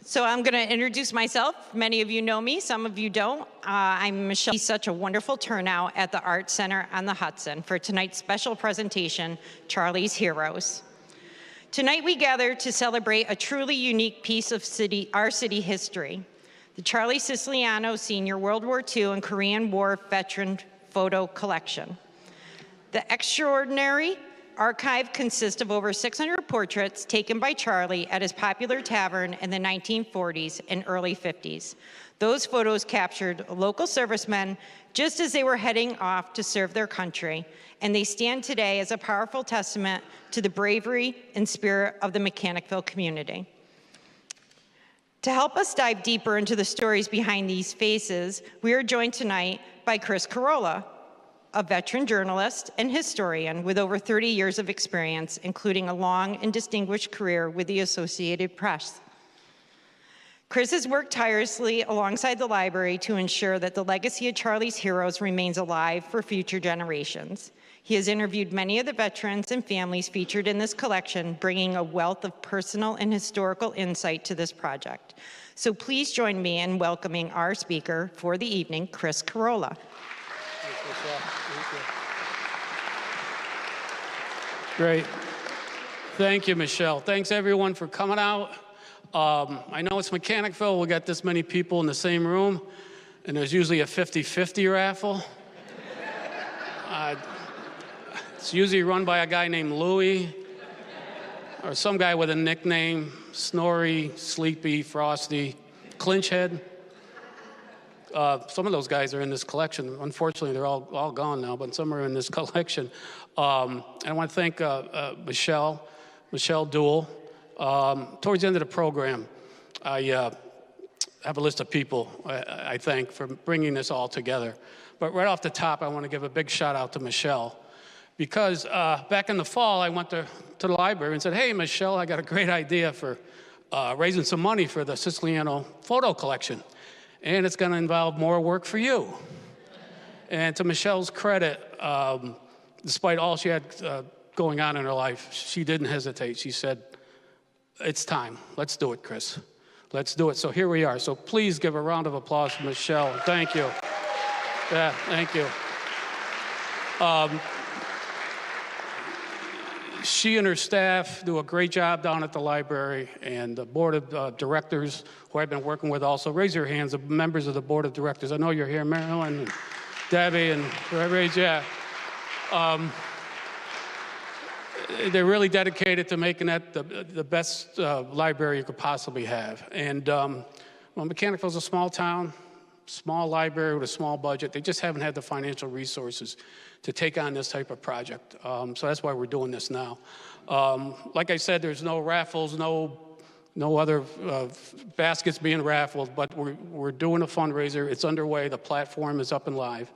So I'm going to introduce myself. Many of you know me, some of you don't. I'm Michelle. Such a wonderful turnout at the Art Center on the Hudson for tonight's special presentation, Charlie's Heroes. Tonight we gather to celebrate a truly unique piece of our city history, the Charlie Siciliano Senior World War II and Korean War veteran photo collection. The extraordinary archive consists of over 600 portraits taken by Charlie at his popular tavern in the 1940s and early 50s. Those photos captured local servicemen just as they were heading off to serve their country, and they stand today as a powerful testament to the bravery and spirit of the Mechanicville community. To help us dive deeper into the stories behind these faces, we are joined tonight by Carola, a veteran journalist and historian with over 30 years of experience, including a long and distinguished career with the Associated Press. Chris has worked tirelessly alongside the library to ensure that the legacy of Charlie's Heroes remains alive for future generations. He has interviewed many of the veterans and families featured in this collection, bringing a wealth of personal and historical insight to this project. So please join me in welcoming our speaker for the evening, Chris Carola. Great. Thank you, Michelle. Thanks, everyone, for coming out. I know it's Mechanicville. We got this many people in the same room, and there's usually a 50-50 raffle. It's usually run by a guy named Louie, or some guy with a nickname, Snorri, Sleepy, Frosty, Clinchhead. Some of those guys are in this collection. Unfortunately, they're all gone now, but some are in this collection. And I want to thank Michelle Duell. Towards the end of the program, I have a list of people I thank for bringing this all together. But right off the top, I want to give a big shout out to Michelle, because back in the fall, I went to the library and said, hey, Michelle, I got a great idea for raising some money for the Siciliano photo collection. And it's going to involve more work for you. And to Michelle's credit, despite all she had going on in her life, she didn't hesitate. She said, it's time. Let's do it, Chris. Let's do it. So here we are. So please give a round of applause for Michelle. Thank you. Yeah, thank you. She and her staff do a great job down at the library, and the board of directors, who I've been working with also. Raise your hands, the members of the board of directors. I know you're here, Marilyn, and Debbie, and raise, yeah. They're really dedicated to making that the best library you could possibly have. And well, Mechanicville's a small town, small library with a small budget. They just haven't had the financial resources to take on this type of project. So that's why we're doing this now. Like I said, there's no raffles, no other baskets being raffled, but we're doing a fundraiser. It's underway. The platform is up and live.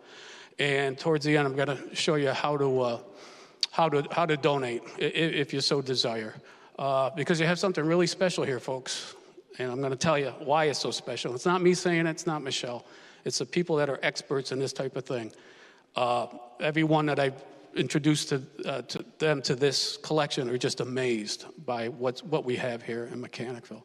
And towards the end, I'm going to show you how to donate if you so desire. Because you have something really special here, folks. And I'm going to tell you why it's so special. It's not me saying it. It's not Michelle. It's the people that are experts in this type of thing. Everyone that I've introduced to this collection are just amazed by what we have here in Mechanicville.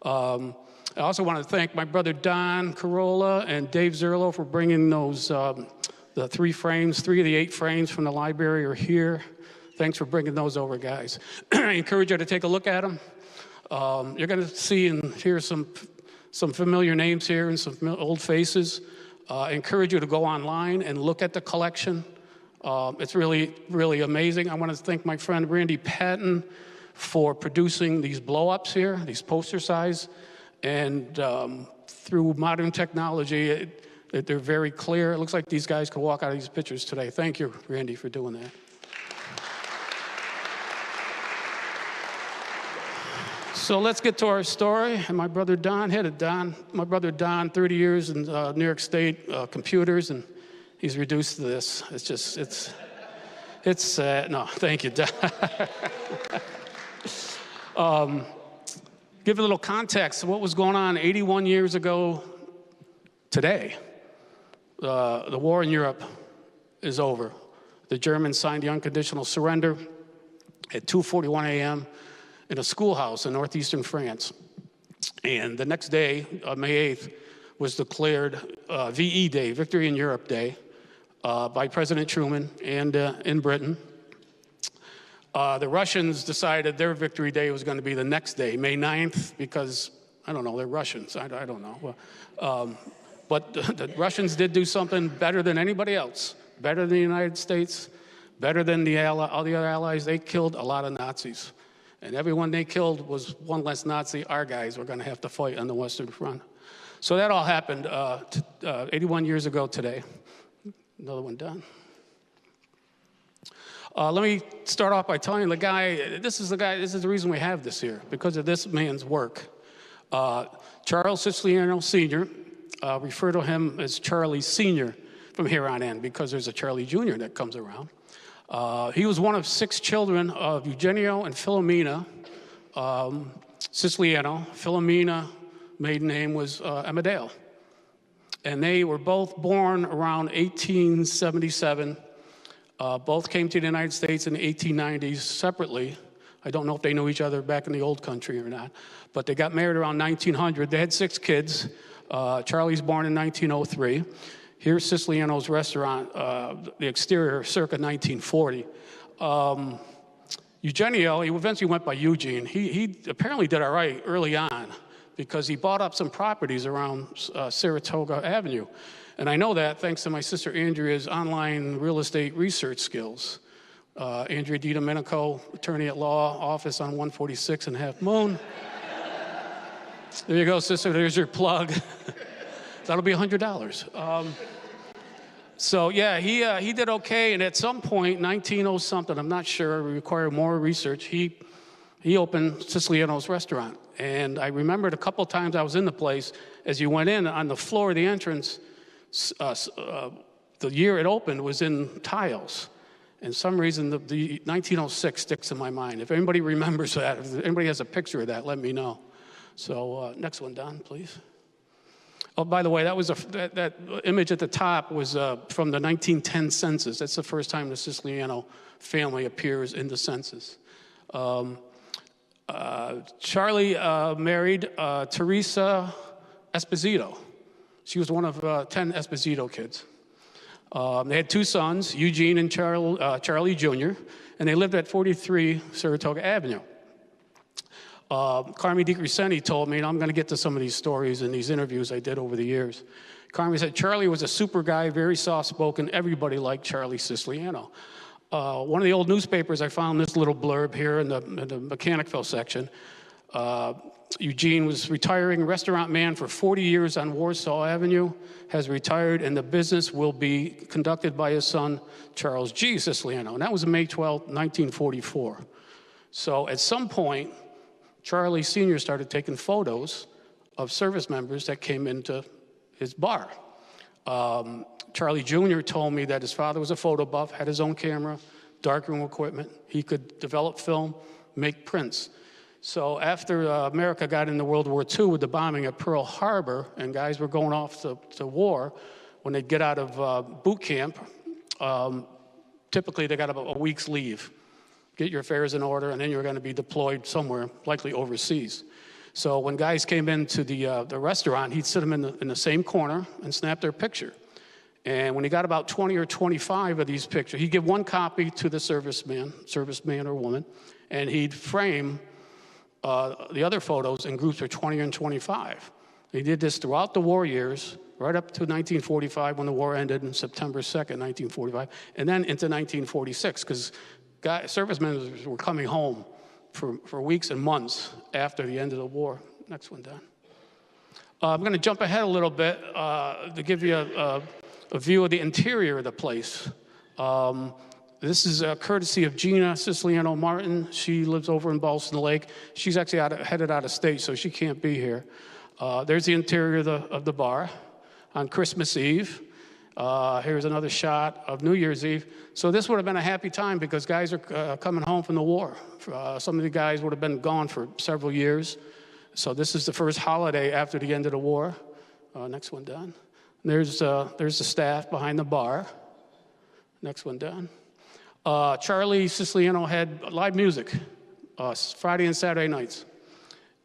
I also want to thank my brother Don Carola and Dave Zerlo for bringing those the 3 frames. 3 of the 8 frames from the library are here. Thanks for bringing those over, guys. I encourage you to take a look at them. You're going to see and hear some familiar names here and some old faces. I encourage you to go online and look at the collection. It's really, really amazing. I want to thank my friend Randy Patton for producing these blow-ups here, these poster size. And through modern technology, they're very clear. It looks like these guys could walk out of these pictures today. Thank you, Randy, for doing that. So let's get to our story. And my brother Don, my brother Don, 30 years in New York State computers, and he's reduced to this. It's sad. No, thank you, Don. Give a little context of what was going on 81 years ago today. The war in Europe is over. The Germans signed the unconditional surrender at 2:41 a.m. in a schoolhouse in northeastern France. And the next day, May 8th, was declared VE Day, Victory in Europe Day, by President Truman and in Britain. The Russians decided their Victory Day was going to be the next day, May 9th, because, I don't know, they're Russians. I don't know. But the Russians did do something better than anybody else, better than the United States, better than all the other allies. They killed a lot of Nazis. And everyone they killed was one less Nazi our guys were going to have to fight on the Western Front. So that all happened 81 years ago today. Another one done. Let me start off by telling you this is the reason we have this here, because of this man's work. Charles Siciliano Sr., refer to him as Charlie Sr. from here on in, because there's a Charlie Jr. that comes around. He was one of 6 children of Eugenio and Filomena Siciliano. Filomena, maiden name was Amadeo. And they were both born around 1877. Both came to the United States in the 1890s separately. I don't know if they knew each other back in the old country or not, but they got married around 1900. They had 6 kids. Charlie's born in 1903. Here's Siciliano's restaurant, the exterior, circa 1940. Eugenio, he eventually went by Eugene. He apparently did all right early on because he bought up some properties around Saratoga Avenue. And I know that thanks to my sister Andrea's online real estate research skills. Andrea DiDomenico, attorney at law, office on 146 and Half Moon. There you go, sister, there's your plug. That'll be $100. So yeah, he did okay, and at some point, 1900-something, I'm not sure, we require more research, he opened Siciliano's restaurant. And I remembered a couple times I was in the place, as you went in, on the floor of the entrance, the year it opened was in tiles. And some reason, the 1906 sticks in my mind. If anybody remembers that, if anybody has a picture of that, let me know. So next one, Don, please. Oh, by the way, that image at the top was from the 1910 census. That's the first time the Siciliano family appears in the census. Charlie married Teresa Esposito. She was one of 10 Esposito kids. They had 2 sons, Eugene and Charlie Jr., and they lived at 43 Saratoga Avenue. Carmi DiCrescenti told me, and I'm going to get to some of these stories in these interviews I did over the years. Carmi said, Charlie was a super guy, very soft-spoken. Everybody liked Charlie Siciliano. One of the old newspapers, I found this little blurb here in the Mechanicville section. Eugene was retiring restaurant man for 40 years on Warsaw Avenue, has retired, and the business will be conducted by his son, Charles G. Siciliano. And that was May 12, 1944. So at some point, Charlie Sr. started taking photos of service members that came into his bar. Charlie Jr. told me that his father was a photo buff, had his own camera, darkroom equipment. He could develop film, make prints. So after America got into World War II with the bombing at Pearl Harbor, and guys were going off to war, when they'd get out of boot camp, typically they got about a week's leave. Get your affairs in order, and then you're going to be deployed somewhere, likely overseas. So when guys came into the restaurant, he'd sit them in the same corner and snap their picture. And when he got about 20 or 25 of these pictures, he'd give one copy to the serviceman or woman, and he'd frame the other photos in groups of 20 and 25. He did this throughout the war years, right up to 1945 when the war ended on September 2nd, 1945, and then into 1946, because servicemen were coming home for weeks and months after the end of the war. Next one, Don. I'm going to jump ahead a little bit to give you a view of the interior of the place. This is courtesy of Gina Siciliano Martin. She lives over in Ballston Lake. She's actually headed out of state, so she can't be here. There's the interior of the bar on Christmas Eve. Here's another shot of New Year's Eve. So this would have been a happy time because guys are coming home from the war. Some of the guys would have been gone for several years. So this is the first holiday after the end of the war. Next one, Don. There's the staff behind the bar. Next one, Don. Charlie Siciliano had live music Friday and Saturday nights.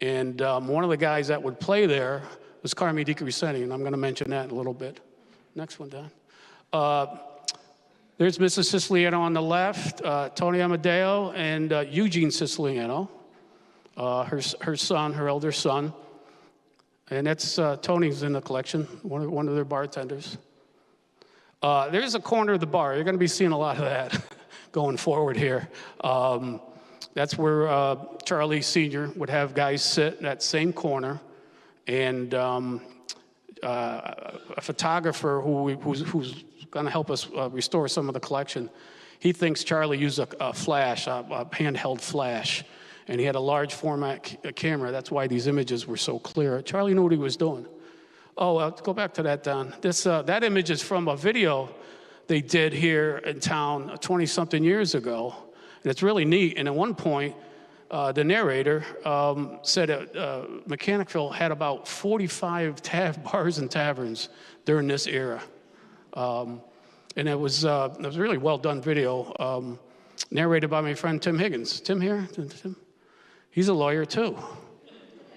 And one of the guys that would play there was Carmi DiCrescenti, and I'm going to mention that in a little bit. Next one, Don. There's Mrs. Siciliano on the left, Tony Amadeo, and Eugene Siciliano, her son, her elder son. And that's Tony's in the collection, one of their bartenders. There's a corner of the bar. You're going to be seeing a lot of that going forward here. That's where Charlie Sr. would have guys sit in that same corner. And a photographer who's going to help us restore some of the collection, he thinks Charlie used a flash, a handheld flash. And he had a large format camera. That's why these images were so clear. Charlie knew what he was doing. Oh, go back to that, Don. That image is from a video they did here in town 20-something years ago. And it's really neat. And at one point, the narrator said Mechanicville had about 45 bars and taverns during this era. And it was a really well-done video, narrated by my friend Tim Higgins. Tim here? Tim? He's a lawyer, too.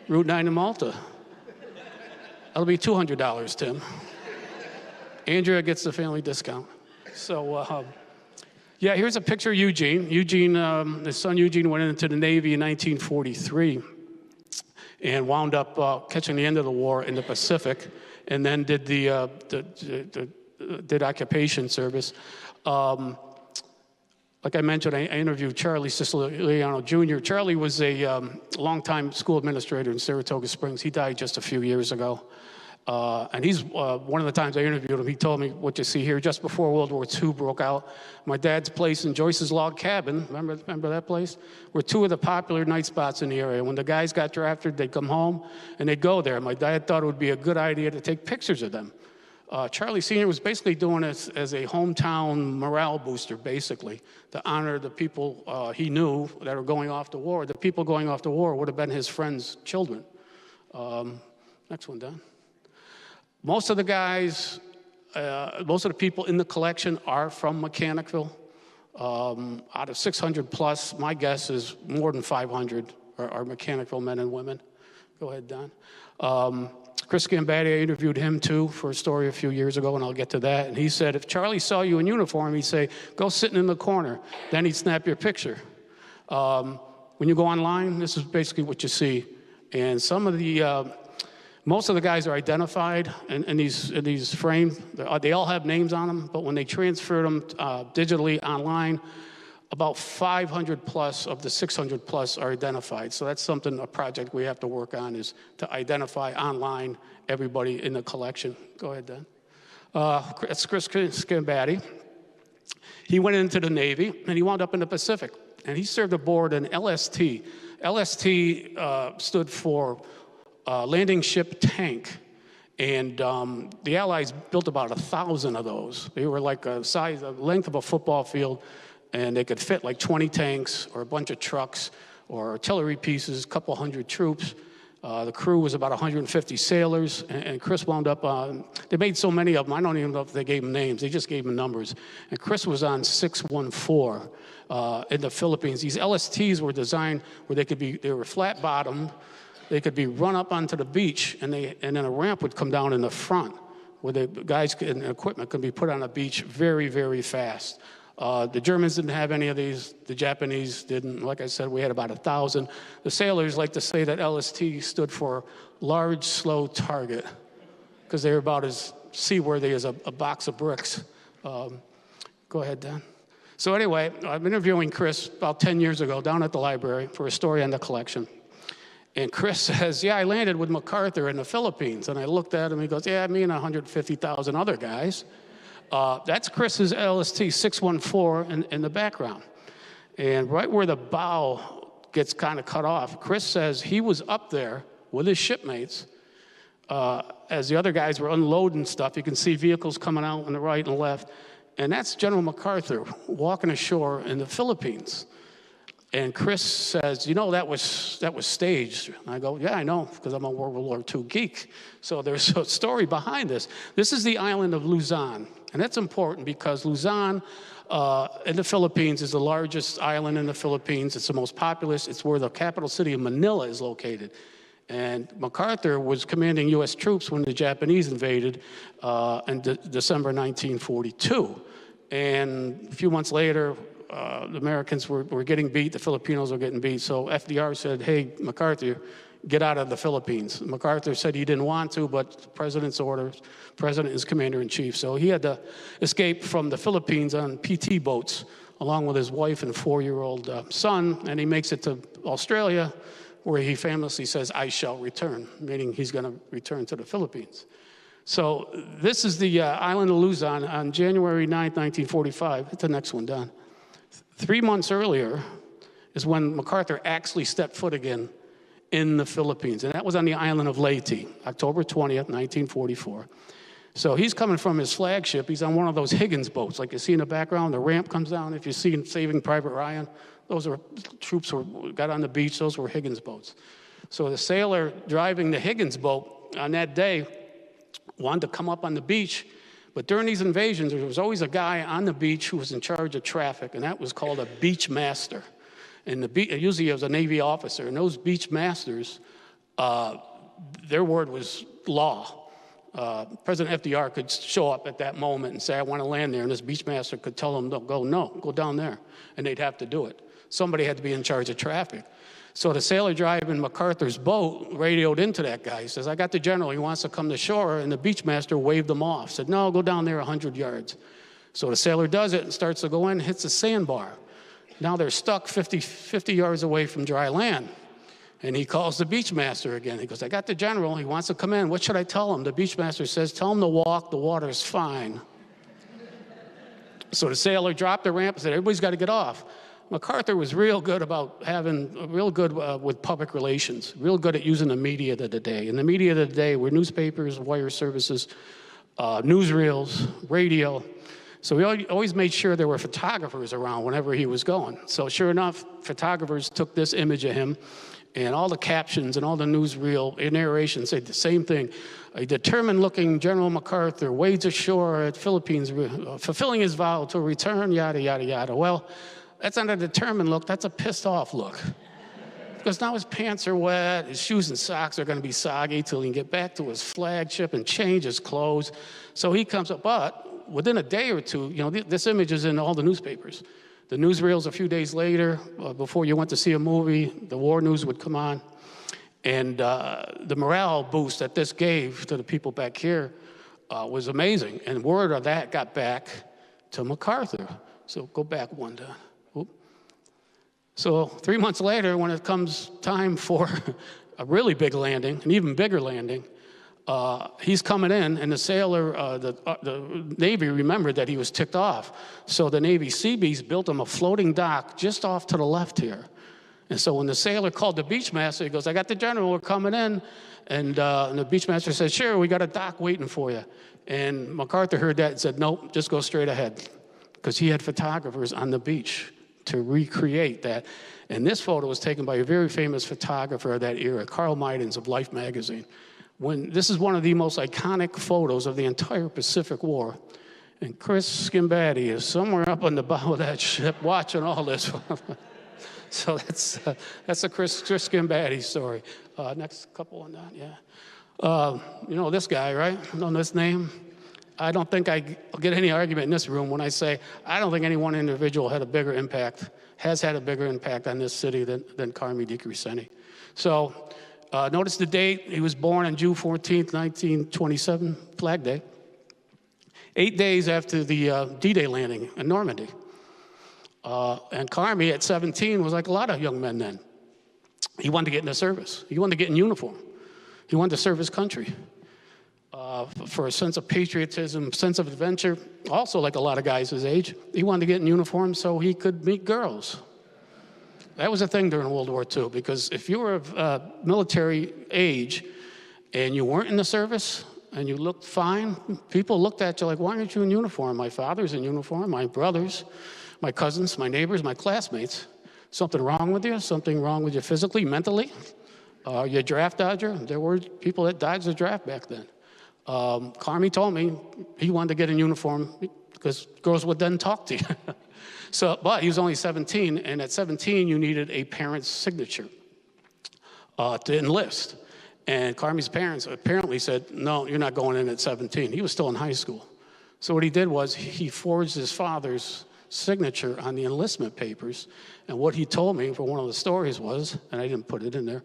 Route 9 in Malta. That'll be $200, Tim. Andrea gets the family discount. So, yeah, here's a picture of Eugene. His son Eugene went into the Navy in 1943 and wound up catching the end of the war in the Pacific, and then did did occupation service. Like I mentioned, I interviewed Charlie Siciliano Jr. Charlie was a longtime school administrator in Saratoga Springs. He died just a few years ago. And he's one of the times I interviewed him, he told me what you see here, just before World War II broke out. My dad's place and Joyce's Log Cabin, remember that place? Were two of the popular night spots in the area. When the guys got drafted, they'd come home and they'd go there. My dad thought it would be a good idea to take pictures of them. Charlie Sr. was basically doing it as a hometown morale booster, basically, to honor the people he knew that were going off to war. The people going off to war would have been his friends' children. Next one, Don. Most of the guys, most of the people in the collection are from Mechanicville. Out of 600 plus, my guess is more than 500 are Mechanicville men and women. Go ahead, Don. Chris Gambatti, I interviewed him too for a story a few years ago, and I'll get to that. And he said if Charlie saw you in uniform, he'd say, go sitting in the corner. Then he'd snap your picture. When you go online, this is basically what you see. And some of the, most of the guys are identified in these frames. They all have names on them, but when they transfer them digitally online, about 500 plus of the 600 plus are identified. So that's something, a project we have to work on, is to identify online everybody in the collection. Go ahead, Dan. That's Chris Gambatti. He went into the Navy, and he wound up in the Pacific. And he served aboard an LST. LST stood for Landing Ship Tank. And the Allies built about 1,000 of those. They were like the length of a football field, and they could fit like 20 tanks or a bunch of trucks or artillery pieces, a couple hundred troops. The crew was about 150 sailors, and Chris wound up on, they made so many of them, I don't even know if they gave them names, they just gave them numbers. And Chris was on 614 in the Philippines. These LSTs were designed where they were flat bottomed, they could be run up onto the beach, and then a ramp would come down in the front where the guys and equipment could be put on a beach very, very fast. The Germans didn't have any of these. The Japanese didn't. Like I said, we had about 1,000. The sailors like to say that LST stood for large, slow target, because they were about as seaworthy as a box of bricks. Go ahead, Dan. So anyway, I've been interviewing Chris about 10 years ago down at the library for a story on the collection. And Chris says, yeah, I landed with MacArthur in the Philippines. And I looked at him, he goes, yeah, me and 150,000 other guys. That's Chris's LST 614 in the background. And right where the bow gets kind of cut off, Chris says he was up there with his shipmates as the other guys were unloading stuff. You can see vehicles coming out on the right and left. And that's General MacArthur walking ashore in the Philippines. And Chris says, you know, that was staged. And I go, yeah, I know, because I'm a World War II geek. So there's a story behind this. This is the island of Luzon. And that's important because Luzon in the Philippines is the largest island in the Philippines. It's the most populous. It's where the capital city of Manila is located. And MacArthur was commanding U.S. troops when the Japanese invaded in December 1942. And a few months later, the Americans were getting beat, the Filipinos were getting beat. So FDR said, hey, MacArthur, get out of the Philippines. MacArthur said he didn't want to, but the president's orders, president is commander-in-chief. So he had to escape from the Philippines on PT boats, along with his wife and 4-year-old son, and he makes it to Australia, where he famously says, I shall return, meaning he's going to return to the Philippines. So this is the island of Luzon on January 9th, 1945. Hit the next one, Don. 3 months earlier is when MacArthur actually stepped foot again in the Philippines, and that was on the island of Leyte, October 20th, 1944. So he's coming from his flagship. He's on one of those Higgins boats, like you see in the background. The ramp comes down. If you see Saving Private Ryan, those are troops who got on the beach. Those were Higgins boats. So the sailor driving the Higgins boat on that day wanted to come up on the beach, but during these invasions, there was always a guy on the beach who was in charge of traffic, and that was called a beach master. And usually it was a Navy officer, and those beach masters, their word was law. President FDR could show up at that moment and say, I want to land there, and this beachmaster could tell them, go down there, and they'd have to do it. Somebody had to be in charge of traffic. So the sailor driving MacArthur's boat radioed into that guy. He says, I got the general, he wants to come to shore, and the beachmaster waved him off, said, no, go down there 100 yards. So the sailor does it and starts to go in, hits a sandbar. Now they're stuck 50 yards away from dry land. And he calls the beachmaster again. He goes, I got the general. He wants to come in. What should I tell him? The beachmaster says, tell him to walk. The water's fine. So the sailor dropped the ramp and said, everybody's got to get off. MacArthur was real good about with public relations, real good at using the media of the day. And the media of the day were newspapers, wire services, newsreels, radio. So we always made sure there were photographers around whenever he was going. So sure enough, photographers took this image of him, and all the captions and all the newsreel narrations said the same thing. A determined-looking General MacArthur wades ashore at Philippines, fulfilling his vow to return, yada, yada, yada. Well, that's not a determined look. That's a pissed-off look. Because now his pants are wet, his shoes and socks are going to be soggy till he can get back to his flagship and change his clothes. So he comes up, but within a day or two, this image is in all the newspapers. The newsreels a few days later, before you went to see a movie, the war news would come on. And the morale boost that this gave to the people back here was amazing. And word of that got back to MacArthur. So go back one time. So 3 months later, when it comes time for a really big landing, an even bigger landing, he's coming in, and the sailor, the Navy remembered that he was ticked off. So the Navy Seabees built him a floating dock just off to the left here. And so when the sailor called the beachmaster, he goes, I got the general, we're coming in. And the beachmaster said, sure, we got a dock waiting for you. And MacArthur heard that and said, nope, just go straight ahead. Because he had photographers on the beach to recreate that. And this photo was taken by a very famous photographer of that era, Carl Meidens of Life magazine. This is one of the most iconic photos of the entire Pacific War. And Chris Scimbatti is somewhere up on the bow of that ship watching all this. So that's a Chris Scimbatti story. Next couple on that, yeah. You know this guy, right? Know this name? I don't think I'll get any argument in this room when I say I don't think any one individual has had a bigger impact on this city than Carmi DiCrescenti. So notice the date. He was born on June 14th, 1927, Flag Day. 8 days after the D-Day landing in Normandy. And Carmi at 17 was like a lot of young men then. He wanted to get into service. He wanted to get in uniform. He wanted to serve his country. For a sense of patriotism, sense of adventure, also like a lot of guys his age, he wanted to get in uniform so he could meet girls. That was a thing during World War II, because if you were of military age and you weren't in the service and you looked fine, people looked at you like, why aren't you in uniform? My father's in uniform, my brothers, my cousins, my neighbors, my classmates. Something wrong with you? Something wrong with you physically, mentally? You're a draft dodger? There were people that dodged the draft back then. Carmi told me he wanted to get in uniform because girls would then talk to you. But he was only 17, and at 17 you needed a parent's signature to enlist. And Carmi's parents apparently said, no, you're not going in at 17. He was still in high school. So what he did was he forged his father's signature on the enlistment papers. And what he told me for one of the stories was, and I didn't put it in there,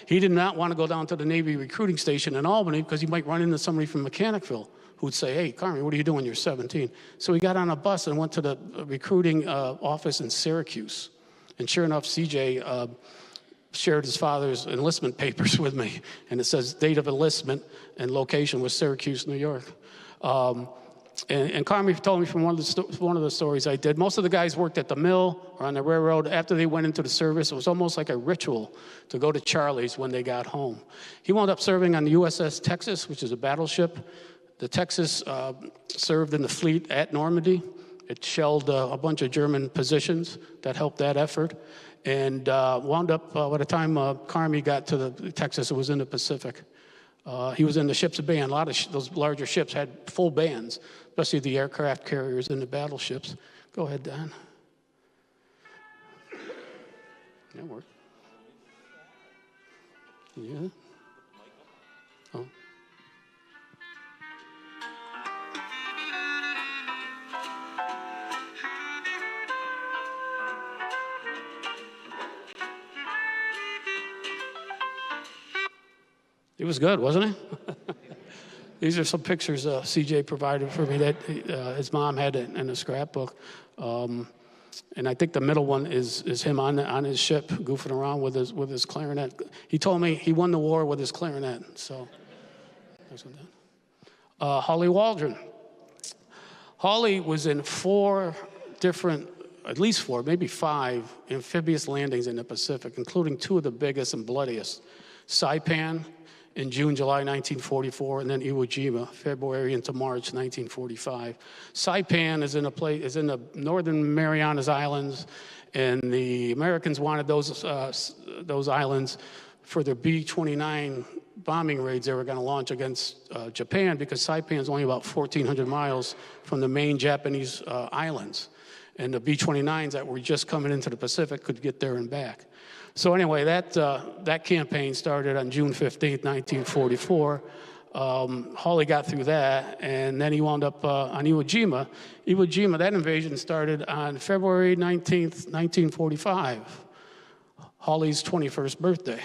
he did not want to go down to the Navy recruiting station in Albany because he might run into somebody from Mechanicville who would say, hey, Carmi, what are you doing? You're 17. So he got on a bus and went to the recruiting office in Syracuse. And sure enough, CJ shared his father's enlistment papers with me. And it says date of enlistment and location was Syracuse, New York. And Carmi told me from one of the stories I did, most of the guys worked at the mill or on the railroad. After they went into the service, it was almost like a ritual to go to Charlie's when they got home. He wound up serving on the USS Texas, which is a battleship. The Texas served in the fleet at Normandy. It shelled a bunch of German positions that helped that effort. And wound up, by the time Carmi got to the Texas, it was in the Pacific. He was in the ship's band. A lot of those larger ships had full bands, especially the aircraft carriers and the battleships. Go ahead, Don. That worked. Yeah. Oh. He was good, wasn't he? These are some pictures CJ provided for me that his mom had in a scrapbook. And I think the middle one is him on his ship goofing around with his clarinet. He told me he won the war with his clarinet. So there's one down. Holly Waldron. Holly was in at least four, maybe five amphibious landings in the Pacific, including two of the biggest and bloodiest. Saipan in June, July 1944, and then Iwo Jima, February into March 1945. Saipan is in the northern Marianas Islands, and the Americans wanted those islands for their B-29 bombing raids they were going to launch against Japan, because Saipan is only about 1,400 miles from the main Japanese islands, and the B-29s that were just coming into the Pacific could get there and back. So anyway, that campaign started on June 15th, 1944. Hawley got through that, and then he wound up on Iwo Jima. Iwo Jima, that invasion started on February 19th, 1945, Hawley's 21st birthday.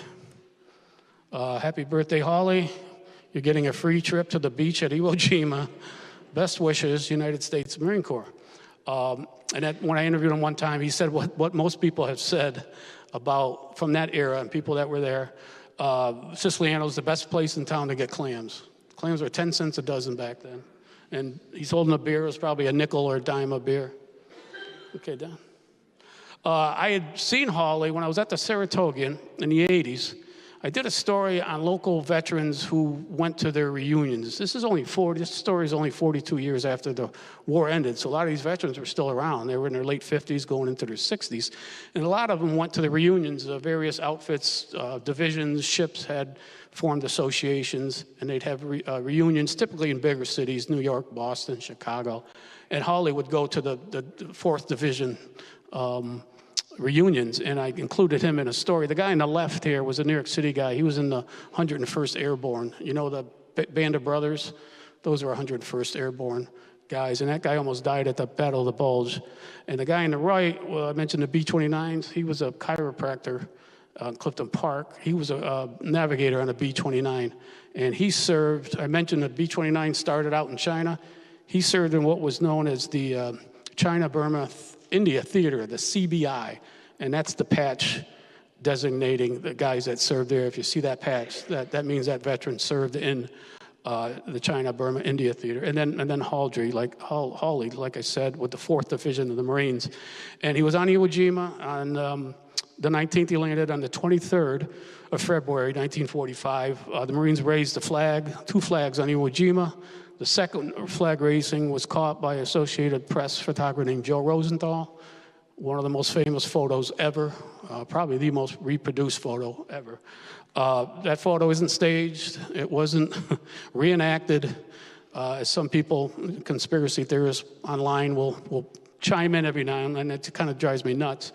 Happy birthday, Hawley. You're getting a free trip to the beach at Iwo Jima. Best wishes, United States Marine Corps. When I interviewed him one time, he said what most people have said about from that era and people that were there. Siciliano is the best place in town to get clams. Clams were 10 cents a dozen back then. And he's holding a beer. It was probably a nickel or a dime a beer. Okay, Don. I had seen Hawley when I was at the Saratogian in the 80s. I did a story on local veterans who went to their reunions. This story is only 42 years after the war ended, so a lot of these veterans were still around. They were in their late 50s, going into their 60s. And a lot of them went to the reunions of various outfits, divisions, ships had formed associations, and they'd have reunions, typically in bigger cities, New York, Boston, Chicago. And Hawley would go to the 4th Division reunions, and I included him in a story. The guy on the left here was a New York City guy. He was in the 101st Airborne. You know the Band of Brothers? Those are 101st Airborne guys, and that guy almost died at the Battle of the Bulge. And the guy on the right, well, I mentioned the B-29s. He was a chiropractor in Clifton Park. He was a navigator on a B-29, and he served, I mentioned the B-29 started out in China. He served in what was known as the China-Burma India Theater, the CBI, and that's the patch designating the guys that served there. If you see that patch, that means that veteran served in the China-Burma India Theater. And then Hawley, like I said, with the 4th Division of the Marines. And he was on Iwo Jima on the 19th. He landed on the 23rd of February, 1945. The Marines raised the flag, 2 flags on Iwo Jima. The second flag raising was caught by Associated Press photographer named Joe Rosenthal, one of the most famous photos ever, probably the most reproduced photo ever. That photo isn't staged. It wasn't reenacted, as some people, conspiracy theorists online will chime in every now and then. It kind of drives me nuts.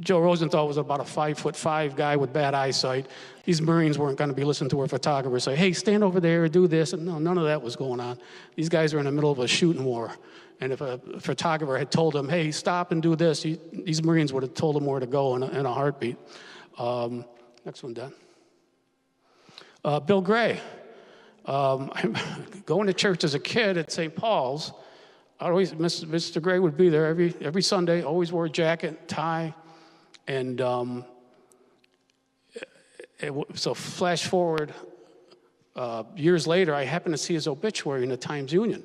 Joe Rosenthal was about a 5'5" guy with bad eyesight. These Marines weren't going to be listening to a photographer say, hey, stand over there, do this. And no, none of that was going on. These guys were in the middle of a shooting war. And if a photographer had told them, hey, stop and do this, these Marines would have told them where to go in a heartbeat. Next one, Dan. Bill Gray. Going to church as a kid at St. Paul's, Mr. Gray would be there every Sunday, always wore a jacket, tie, and so flash forward years later, I happened to see his obituary in the Times-Union,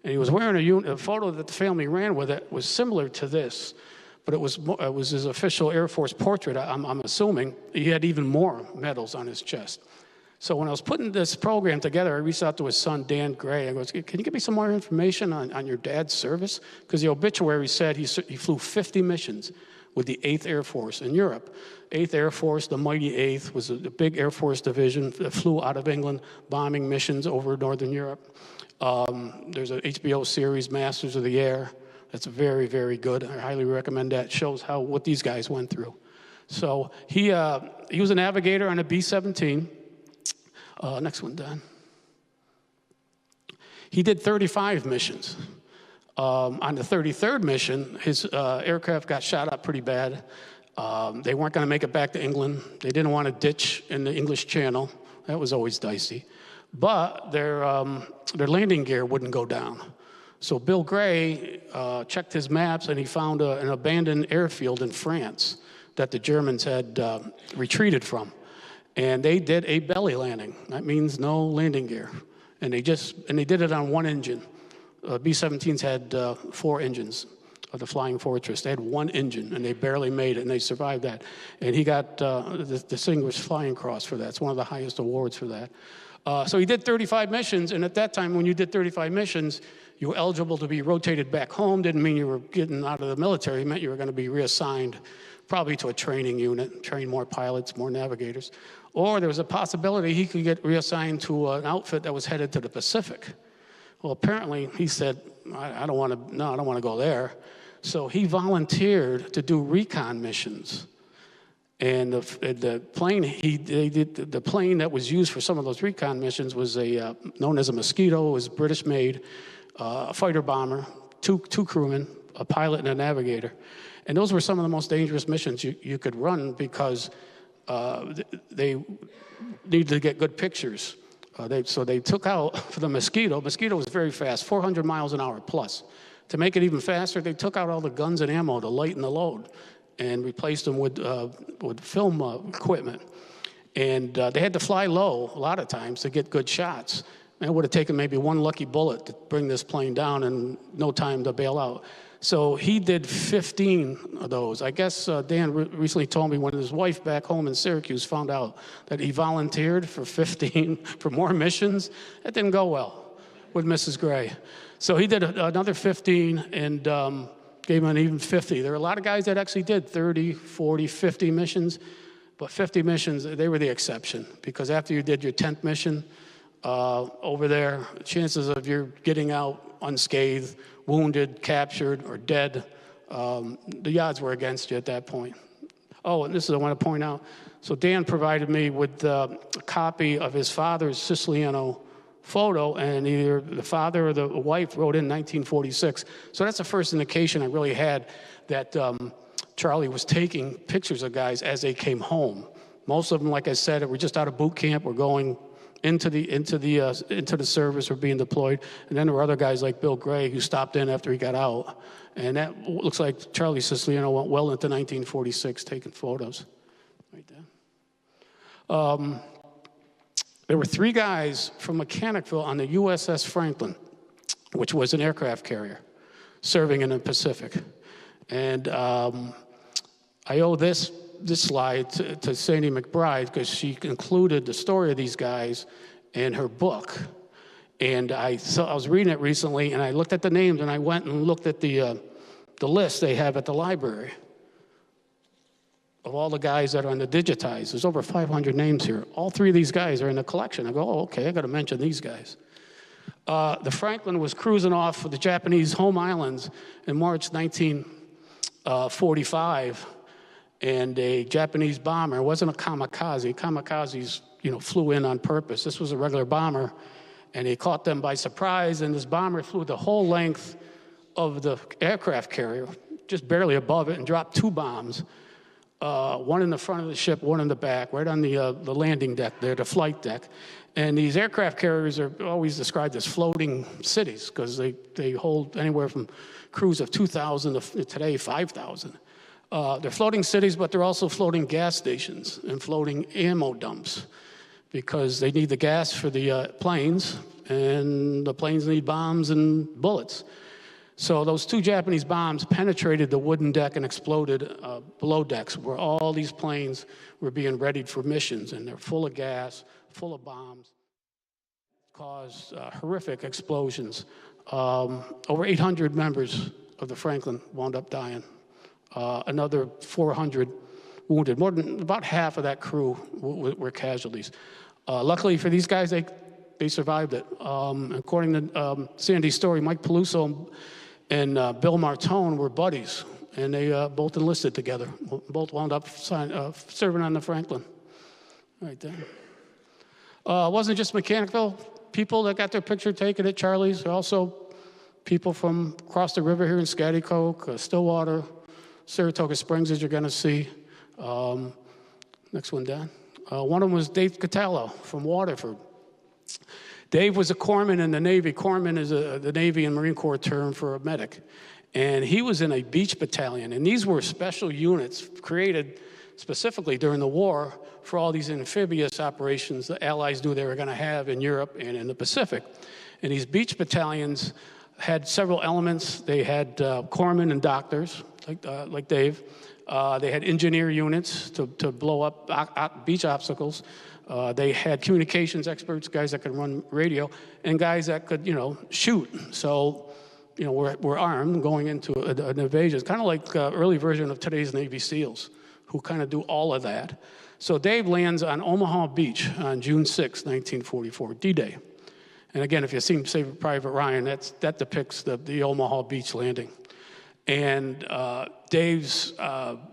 and he was wearing a photo that the family ran with it was similar to this, but it was his official Air Force portrait. I'm assuming he had even more medals on his chest. So when I was putting this program together, I reached out to his son, Dan Gray. I goes, can you give me some more information on your dad's service? Because the obituary said he flew 50 missions with the 8th Air Force in Europe. 8th Air Force, the mighty 8th, was a big Air Force division that flew out of England, bombing missions over Northern Europe. There's an HBO series, Masters of the Air. That's very, very good. I highly recommend that. It shows what these guys went through. So he was a navigator on a B-17. Next one, Don. He did 35 missions. On the 33rd mission, his aircraft got shot up pretty bad. They weren't going to make it back to England. They didn't want to ditch in the English Channel. That was always dicey. But their landing gear wouldn't go down. So Bill Gray checked his maps, and he found an abandoned airfield in France that the Germans had retreated from. And they did a belly landing. That means no landing gear. And they did it on one engine. B-17s had 4 engines of the Flying Fortress. They had 1 engine, and they barely made it, and they survived that. And he got the Distinguished Flying Cross for that. It's one of the highest awards for that. So he did 35 missions, and at that time, when you did 35 missions, you were eligible to be rotated back home. Didn't mean you were getting out of the military. It meant you were going to be reassigned probably to a training unit, train more pilots, more navigators. Or there was a possibility he could get reassigned to an outfit that was headed to the Pacific. Well, apparently he said, I don't want to go there. So he volunteered to do recon missions. And the plane the plane that was used for some of those recon missions was known as a Mosquito. It was British made, a fighter bomber, two crewmen, a pilot and a navigator. And those were some of the most dangerous missions you could run because they needed to get good pictures. So they took out, for the Mosquito was very fast, 400 miles an hour plus. To make it even faster, they took out all the guns and ammo to lighten the load and replaced them with film equipment. And they had to fly low a lot of times to get good shots. And it would have taken maybe one lucky bullet to bring this plane down and no time to bail out. So he did 15 of those. I guess Dan recently told me when his wife back home in Syracuse found out that he volunteered for 15 for more missions, that didn't go well with Mrs. Gray. So he did another 15 and gave him an even 50. There are a lot of guys that actually did 30, 40, 50 missions, but 50 missions, they were the exception because after you did your 10th mission over there, chances of you getting out unscathed, wounded, captured, or dead, the odds were against you at that point. Oh, and this is what I want to point out. So Dan provided me with a copy of his father's Siciliano photo, and either the father or the wife wrote in 1946. So that's the first indication I really had that Charlie was taking pictures of guys as they came home. Most of them, like I said, were just out of boot camp or going into the service or being deployed. And then there were other guys like Bill Gray who stopped in after he got out. And that looks like Charlie Siciliano went well into 1946 taking photos. Right there. There were 3 guys from Mechanicville on the USS Franklin, which was an aircraft carrier, serving in the Pacific. And I owe this slide to Sandy McBride because she included the story of these guys in her book. And I was reading it recently, and I looked at the names, and I went and looked at the list they have at the library of all the guys that are on the digitized. There's over 500 names here. All 3 of these guys are in the collection. I go, oh, okay, I got to mention these guys. The Franklin was cruising off with the Japanese home islands in March 1945. and a Japanese bomber. It wasn't a kamikaze. Kamikazes, flew in on purpose. This was a regular bomber, and he caught them by surprise, and this bomber flew the whole length of the aircraft carrier, just barely above it, and dropped 2 bombs. One in the front of the ship, one in the back, right on the landing deck there, the flight deck. And these aircraft carriers are always described as floating cities because they hold anywhere from crews of 2,000 to today 5,000. They're floating cities, but they're also floating gas stations and floating ammo dumps because they need the gas for the planes, and the planes need bombs and bullets. So those 2 Japanese bombs penetrated the wooden deck and exploded below decks where all these planes were being readied for missions, and they're full of gas, full of bombs, caused horrific explosions. Over 800 members of the Franklin wound up dying. Another 400 wounded. More than about half of that crew were casualties. Luckily for these guys, they survived it. According to Sandy's story, Mike Peluso and Bill Martone were buddies, and they both enlisted together. Both wound up serving on the Franklin. Right there. It wasn't just Mechanicville people that got their picture taken at Charlie's. Also people from across the river here in Schaghticoke, Stillwater, Saratoga Springs, as you're going to see. Next one down. One of them was Dave Catallo from Waterford. Dave was a corpsman in the Navy. Corpsman is the Navy and Marine Corps term for a medic. And he was in a beach battalion. And these were special units created specifically during the war for all these amphibious operations the Allies knew they were going to have in Europe and in the Pacific. And these beach battalions had several elements. They had corpsmen and doctors, like Dave. They had engineer units to blow up beach obstacles. They had communications experts, guys that could run radio, and guys that could, shoot. So, we're armed going into an invasion. It's kind of like the early version of today's Navy SEALs, who kind of do all of that. So Dave lands on Omaha Beach on June 6, 1944, D-Day. And again, if you've seen Saving Private Ryan, that depicts the Omaha Beach landing. And Dave's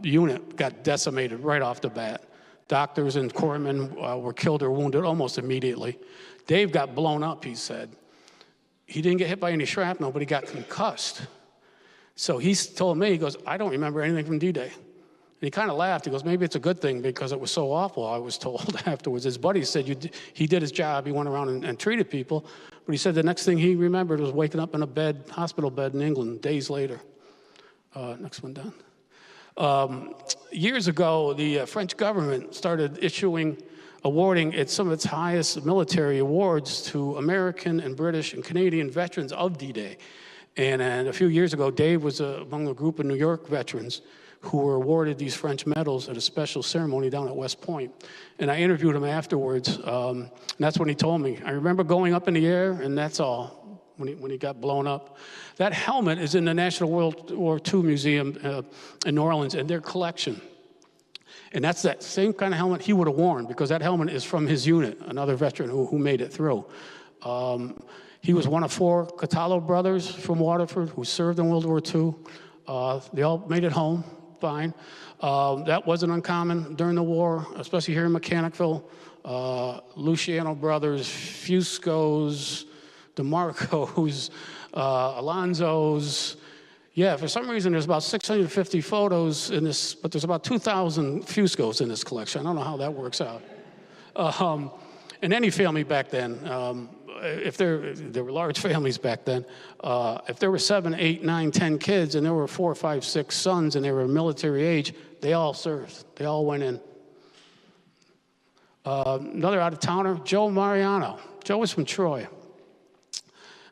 unit got decimated right off the bat. Doctors and corpsmen were killed or wounded almost immediately. Dave got blown up, he said. He didn't get hit by any shrapnel, but he got concussed. So he told me, he goes, I don't remember anything from D-Day. And he kind of laughed. He goes, maybe it's a good thing because it was so awful, I was told afterwards. His buddy said he did his job. He went around and treated people. But he said the next thing he remembered was waking up in a hospital bed in England days later. Next one down. Years ago, the French government started awarding some of its highest military awards to American and British and Canadian veterans of D-Day. And a few years ago, Dave was among a group of New York veterans who were awarded these French medals at a special ceremony down at West Point. And I interviewed him afterwards, and that's when he told me. I remember going up in the air, and that's all, when he got blown up. That helmet is in the National World War II Museum in New Orleans, in their collection. And that's that same kind of helmet he would have worn, because that helmet is from his unit, another veteran who made it through. He was one of 4 Catallo brothers from Waterford who served in World War II. They all made it home fine. That wasn't uncommon during the war, especially here in Mechanicville. Luciano brothers, Fusco's, DeMarco's, Alonzo's. Yeah, for some reason there's about 650 photos in this, but there's about 2,000 Fusco's in this collection. I don't know how that works out. And any family back then, if there were large families back then, if there were 7, 8, 9, 10 kids, and there were 4, 5, 6 sons, and they were military age, they all served. They all went in. Another out-of-towner, Joe Mariano. Joe was from Troy.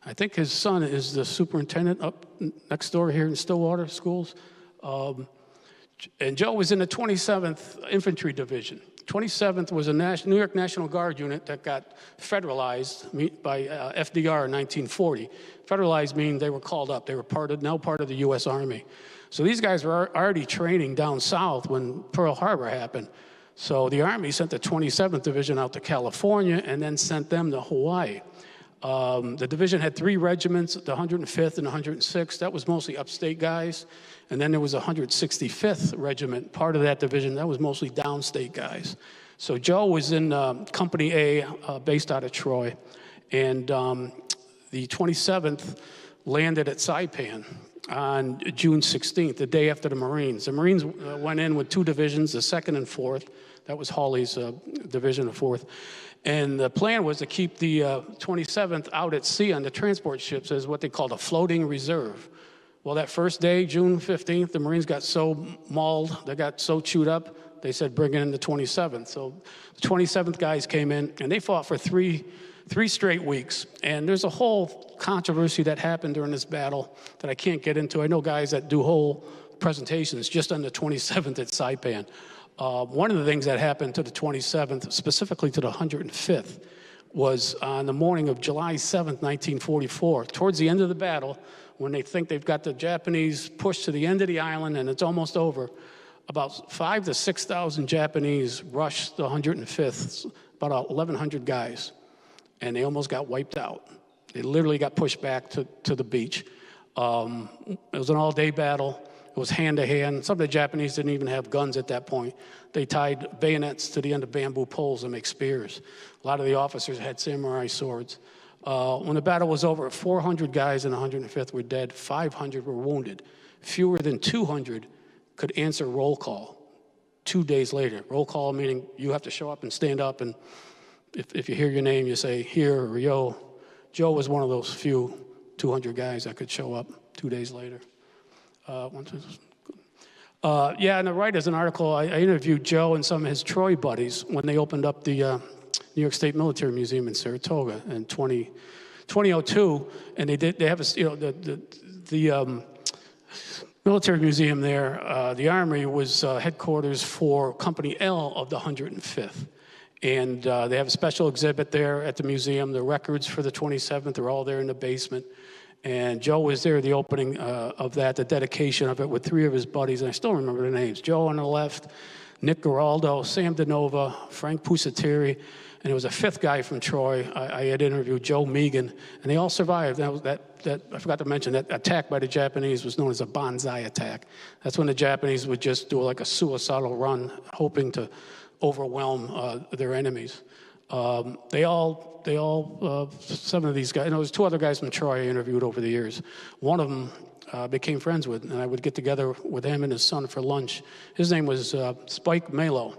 I think his son is the superintendent up next door here in Stillwater Schools. And Joe was in the 27th Infantry Division. 27th was a New York National Guard unit that got federalized by FDR in 1940. Federalized means they were called up. They were now part of the U.S. Army. So these guys were already training down south when Pearl Harbor happened. So the Army sent the 27th Division out to California and then sent them to Hawaii. The division had 3 regiments, the 105th and the 106th. That was mostly upstate guys. And then there was a 165th Regiment, part of that division. That was mostly downstate guys. So Joe was in Company A, based out of Troy. And the 27th landed at Saipan on June 16th, the day after the Marines. The Marines went in with 2 divisions, the 2nd and 4th. That was Hawley's division, the 4th. And the plan was to keep the 27th out at sea on the transport ships as what they called a floating reserve. Well, that first day, June 15th, the Marines got so mauled, they got so chewed up, they said bring in the 27th. So the 27th guys came in, and they fought for three straight weeks. And there's a whole controversy that happened during this battle that I can't get into. I know guys that do whole presentations just on the 27th at Saipan. One of the things that happened to the 27th, specifically to the 105th, was on the morning of July 7th, 1944, towards the end of the battle, when they think they've got the Japanese pushed to the end of the island and it's almost over, about 5,000 to 6,000 Japanese rushed the 105th, about 1,100 guys, and they almost got wiped out. They literally got pushed back to the beach. It was an all-day battle. It was hand-to-hand. Some of the Japanese didn't even have guns at that point. They tied bayonets to the end of bamboo poles and make spears. A lot of the officers had samurai swords. When the battle was over, 400 guys in the 105th were dead. 500 were wounded. Fewer than 200 could answer roll call 2 days later. Roll call meaning you have to show up and stand up, and if you hear your name, you say here or yo. Joe was one of those few 200 guys that could show up 2 days later. Yeah, on the right is an article. I interviewed Joe and some of his Troy buddies when they opened up the New York State Military Museum in Saratoga in 2002, and they have the military museum there. The Army was headquarters for Company L of the 105th. And they have a special exhibit there at the museum. The records for the 27th are all there in the basement. And Joe was there at the opening of that, the dedication of it, with 3 of his buddies, and I still remember the names. Joe on the left, Nick Garaldo, Sam DeNova, Frank Pusateri, and there was a 5th guy from Troy. I had interviewed Joe Megan, and they all survived. That I forgot to mention, that attack by the Japanese was known as a bonsai attack. That's when the Japanese would just do like a suicidal run, hoping to overwhelm their enemies. Some of these guys, and there was 2 other guys from Troy I interviewed over the years. One of them became friends with, and I would get together with him and his son for lunch. His name was Spike Malo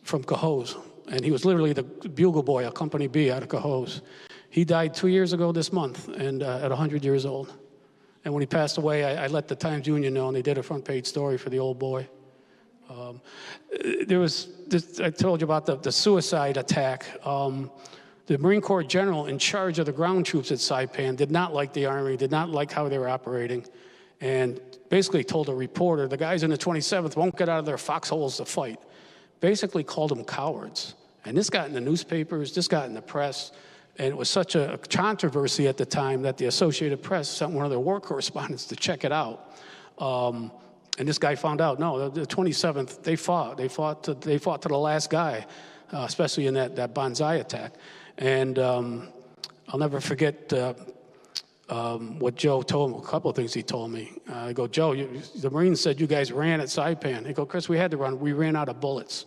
from Cohoes, and he was literally the bugle boy of Company B out of Cohoes. He died 2 years ago this month, and at 100 years old. And when he passed away, I let the Times-Union know, and they did a front-page story for the old boy. There was this, I told you about the suicide attack. The Marine Corps general in charge of the ground troops at Saipan did not like the Army, did not like how they were operating, and basically told a reporter, the guys in the 27th won't get out of their foxholes to fight. Basically called them cowards. And this got in the newspapers, this got in the press, and it was such a controversy at the time that the Associated Press sent one of their war correspondents to check it out. And this guy found out, no, the 27th, they fought to the last guy, especially in that bonsai attack. And I'll never forget what Joe told me, a couple of things he told me. I go, Joe, the Marines said you guys ran at Saipan. He go, Chris, we had to run. We ran out of bullets.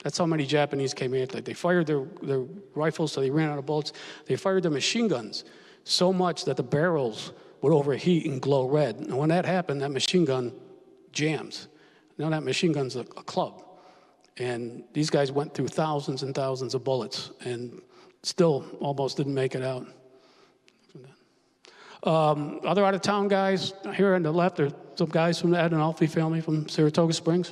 That's how many Japanese came in. They fired their rifles, so they ran out of bullets. They fired their machine guns so much that the barrels would overheat and glow red. And when that happened, that machine gun jams. Now that machine gun's a club. And these guys went through thousands and thousands of bullets and still almost didn't make it out. Other out-of-town guys, here on the left, there's some guys from the Adinolfi family from Saratoga Springs.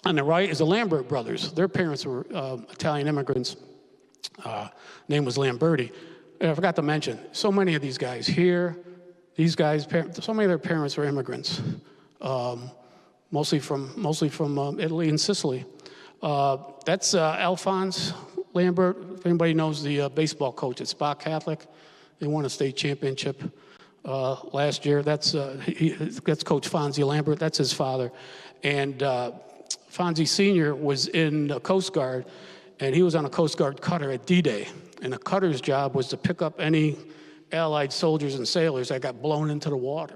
On the right is the Lambert brothers. Their parents were Italian immigrants. Name was Lamberti. And I forgot to mention, so many of these guys here, these guys, so many of their parents were immigrants, mostly from Italy and Sicily. That's Alphonse Lambert. If anybody knows the baseball coach at Spa Catholic, they won a state championship last year. That's Coach Fonzie Lambert. That's his father. And Fonzie Sr. was in the Coast Guard, and he was on a Coast Guard cutter at D-Day. And the cutter's job was to pick up any Allied soldiers and sailors that got blown into the water,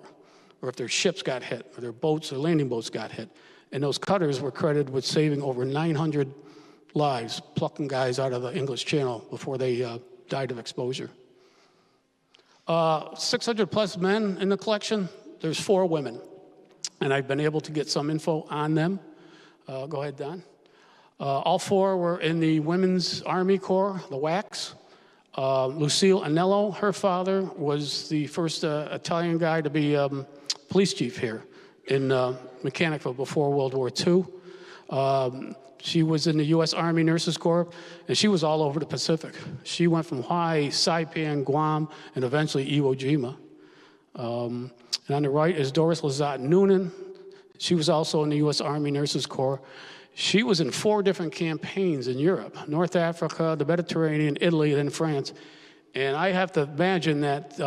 or if their ships got hit, or their boats or landing boats got hit. And those cutters were credited with saving over 900 lives, plucking guys out of the English Channel before they died of exposure. 600 plus men in the collection. There's 4 women, and I've been able to get some info on them. Go ahead, Don. All 4 were in the Women's Army Corps, the WACs. Lucille Anello, her father was the first Italian guy to be police chief here in Mechanicville before World War II. She was in the U.S. Army Nurses Corps, and she was all over the Pacific. She went from Hawaii, Saipan, Guam, and eventually Iwo Jima. And on the right is Doris Lazat Noonan. She was also in the U.S. Army Nurses Corps. She was in 4 different campaigns in Europe: North Africa, the Mediterranean, Italy, and then France. And I have to imagine that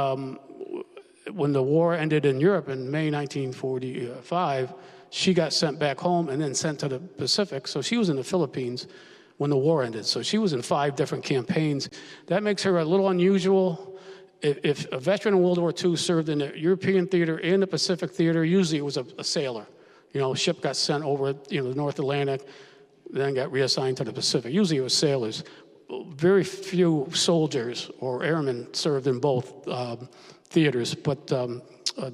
when the war ended in Europe in May 1945, she got sent back home and then sent to the Pacific. So she was in the Philippines when the war ended. So she was in 5 different campaigns. That makes her a little unusual. If a veteran in World War II served in the European theater and the Pacific theater, usually it was a sailor. You know, a ship got sent over, the North Atlantic, then got reassigned to the Pacific. Usually it was sailors. Very few soldiers or airmen served in both theaters, but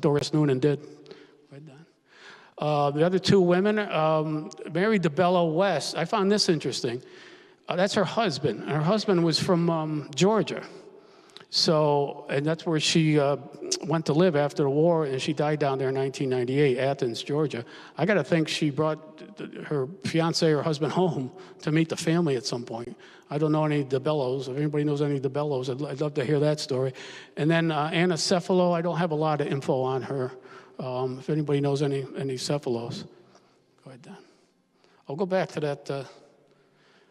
Doris Noonan did. The other 2 women, Mary DeBello West. I found this interesting. That's her husband. Her husband was from Georgia. So, and that's where she went to live after the war, and she died down there in 1998, Athens, Georgia. I got to think she brought her fiance or husband home to meet the family at some point. I don't know any DeBellos. If anybody knows any DeBellos, I'd love to hear that story. And then Anna Cephalo, I don't have a lot of info on her. If anybody knows any Cephalos, go ahead, Don. I'll go back to that.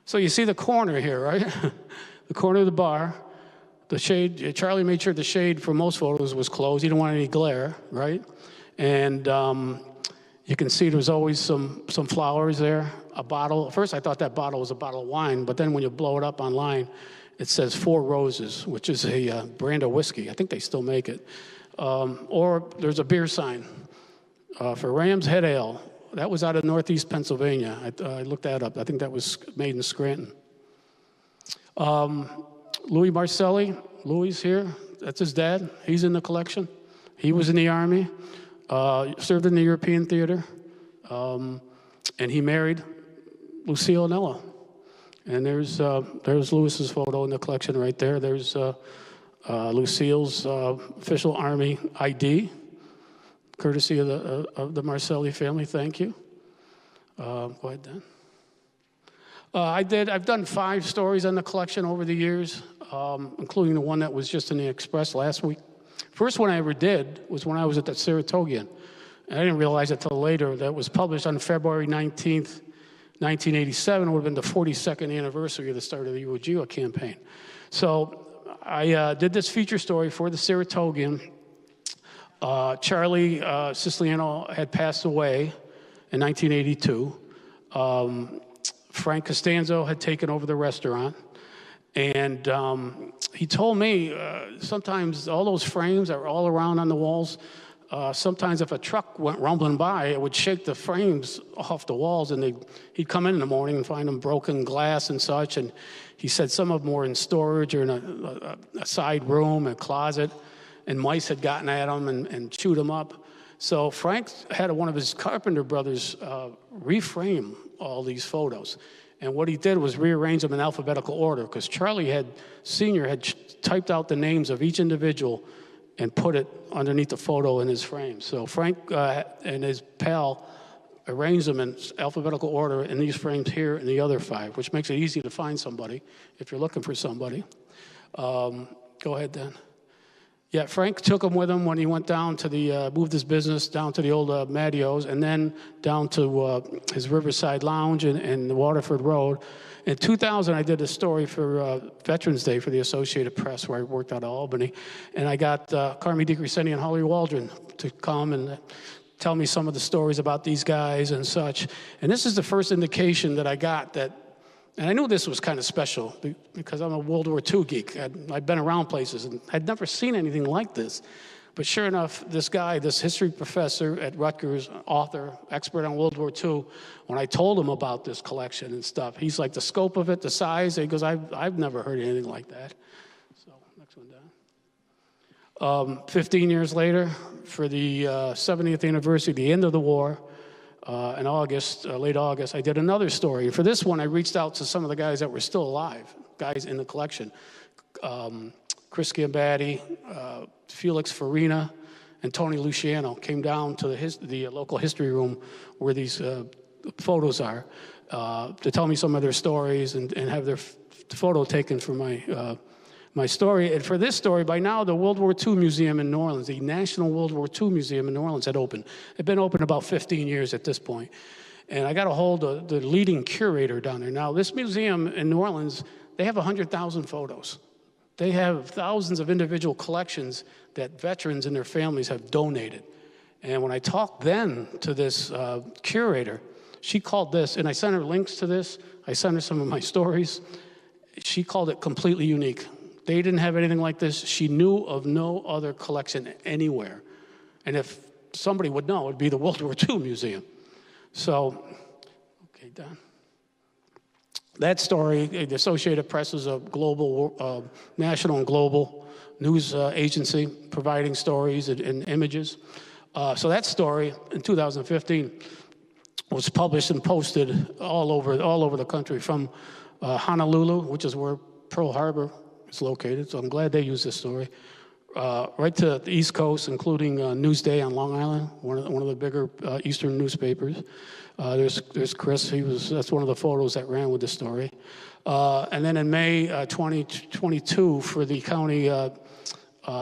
So you see the corner here, right? The corner of the bar. The shade, Charlie made sure the shade for most photos was closed. He didn't want any glare, right? And you can see there's always some flowers there. A bottle. At first I thought that bottle was a bottle of wine, but then when you blow it up online, it says 4 Roses, which is a brand of whiskey. I think they still make it. Or there's a beer sign for Ram's Head Ale. That was out of Northeast Pennsylvania. I looked that up. I think that was made in Scranton. Louis Marcelli, Louis here, that's his dad. He's in the collection. He was in the Army, served in the European theater, and he married Lucille Anello. And there's Louis's photo in the collection right there. There's Lucille's official Army ID, courtesy of the Marcelli family. Thank you. Go ahead, Dan. I've done 5 stories on the collection over the years, including the one that was just in the Express last week. First one I ever did was when I was at the Saratogian. And I didn't realize it until later. That was published on February 19th, 1987. It would have been the 42nd anniversary of the start of the Iwo Jima campaign. So I did this feature story for the Saratogian. Charlie Siciliano had passed away in 1982. Frank Costanzo had taken over the restaurant. And he told me sometimes all those frames that were all around on the walls, sometimes if a truck went rumbling by, it would shake the frames off the walls, and he'd come in the morning and find them broken glass and such. And he said some of them were in storage or in a side room, a closet, and mice had gotten at them and chewed them up. So Frank had one of his carpenter brothers reframe all these photos. And what he did was rearrange them in alphabetical order, because Charlie Sr. had typed out the names of each individual and put it underneath the photo in his frame. So Frank and his pal arranged them in alphabetical order in these frames here and the other 5, which makes it easy to find somebody if you're looking for somebody. Go ahead, Dan. Yeah, Frank took him with him when he went down to moved his business down to the old Mattio's, and then down to his Riverside Lounge and the Waterford Road. In 2000, I did a story for Veterans Day for the Associated Press, where I worked out of Albany, and I got Carmi DiCrescendi and Holly Waldron to come and tell me some of the stories about these guys and such. And this is the first indication that I got that And I knew this was kind of special because I'm a World War II geek. I'd been around places and I'd never seen anything like this. But sure enough, this guy, this history professor at Rutgers, author, expert on World War II, when I told him about this collection and stuff, he's like, the scope of it, the size, he goes, I've never heard anything like that. So, next one down. 15 years later, for the 70th anniversary, the end of the war, in August, late August, I did another story. For this one, I reached out to some of the guys that were still alive, guys in the collection. Chris Gambatti, Felix Farina, and Tony Luciano came down to the local history room where these photos are to tell me some of their stories and have their photo taken for my story. And for this story, by now, the World War II Museum in New Orleans, the National World War II Museum in New Orleans had opened. It had been open about 15 years at this point. And I got a hold of the leading curator down there. Now, this museum in New Orleans, they have 100,000 photos. They have thousands of individual collections that veterans and their families have donated. And when I talked then to this curator, she called this, and I sent her links to this. I sent her some of my stories. She called it completely unique. They didn't have anything like this. She knew of no other collection anywhere. And if somebody would know, it would be the World War II Museum. So, okay, done. That story, the Associated Press is a global, national and global news agency providing stories and images. So that story in 2015 was published and posted all over the country, from Honolulu, which is where Pearl Harbor is located. So I'm glad they used this story. Right to the East Coast, including Newsday on Long Island, one of the bigger Eastern newspapers. There's Chris. That's one of the photos that ran with the story. And then in May 2022, for the county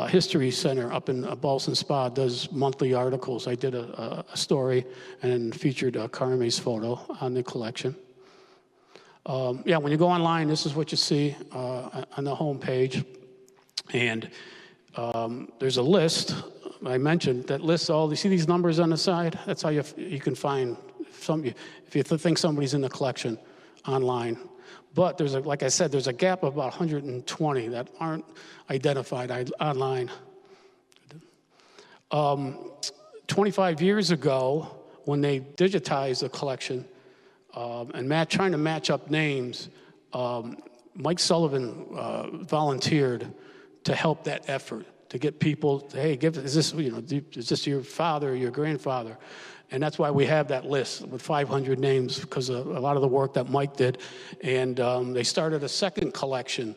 history center up in Ballston Spa, does monthly articles. I did a story and featured Carme's photo on the collection. Yeah, when you go online, this is what you see on the home page, and there's a list I mentioned that lists all. You see these numbers on the side? That's how you can find some. If you think somebody's in the collection online, but like I said, there's a gap of about 120 that aren't identified online. 25 years ago, when they digitized the collection and trying to match up names, Mike Sullivan volunteered to help that effort, to get people, hey, is this your father or your grandfather? And that's why we have that list with 500 names, because of a lot of the work that Mike did. And they started a second collection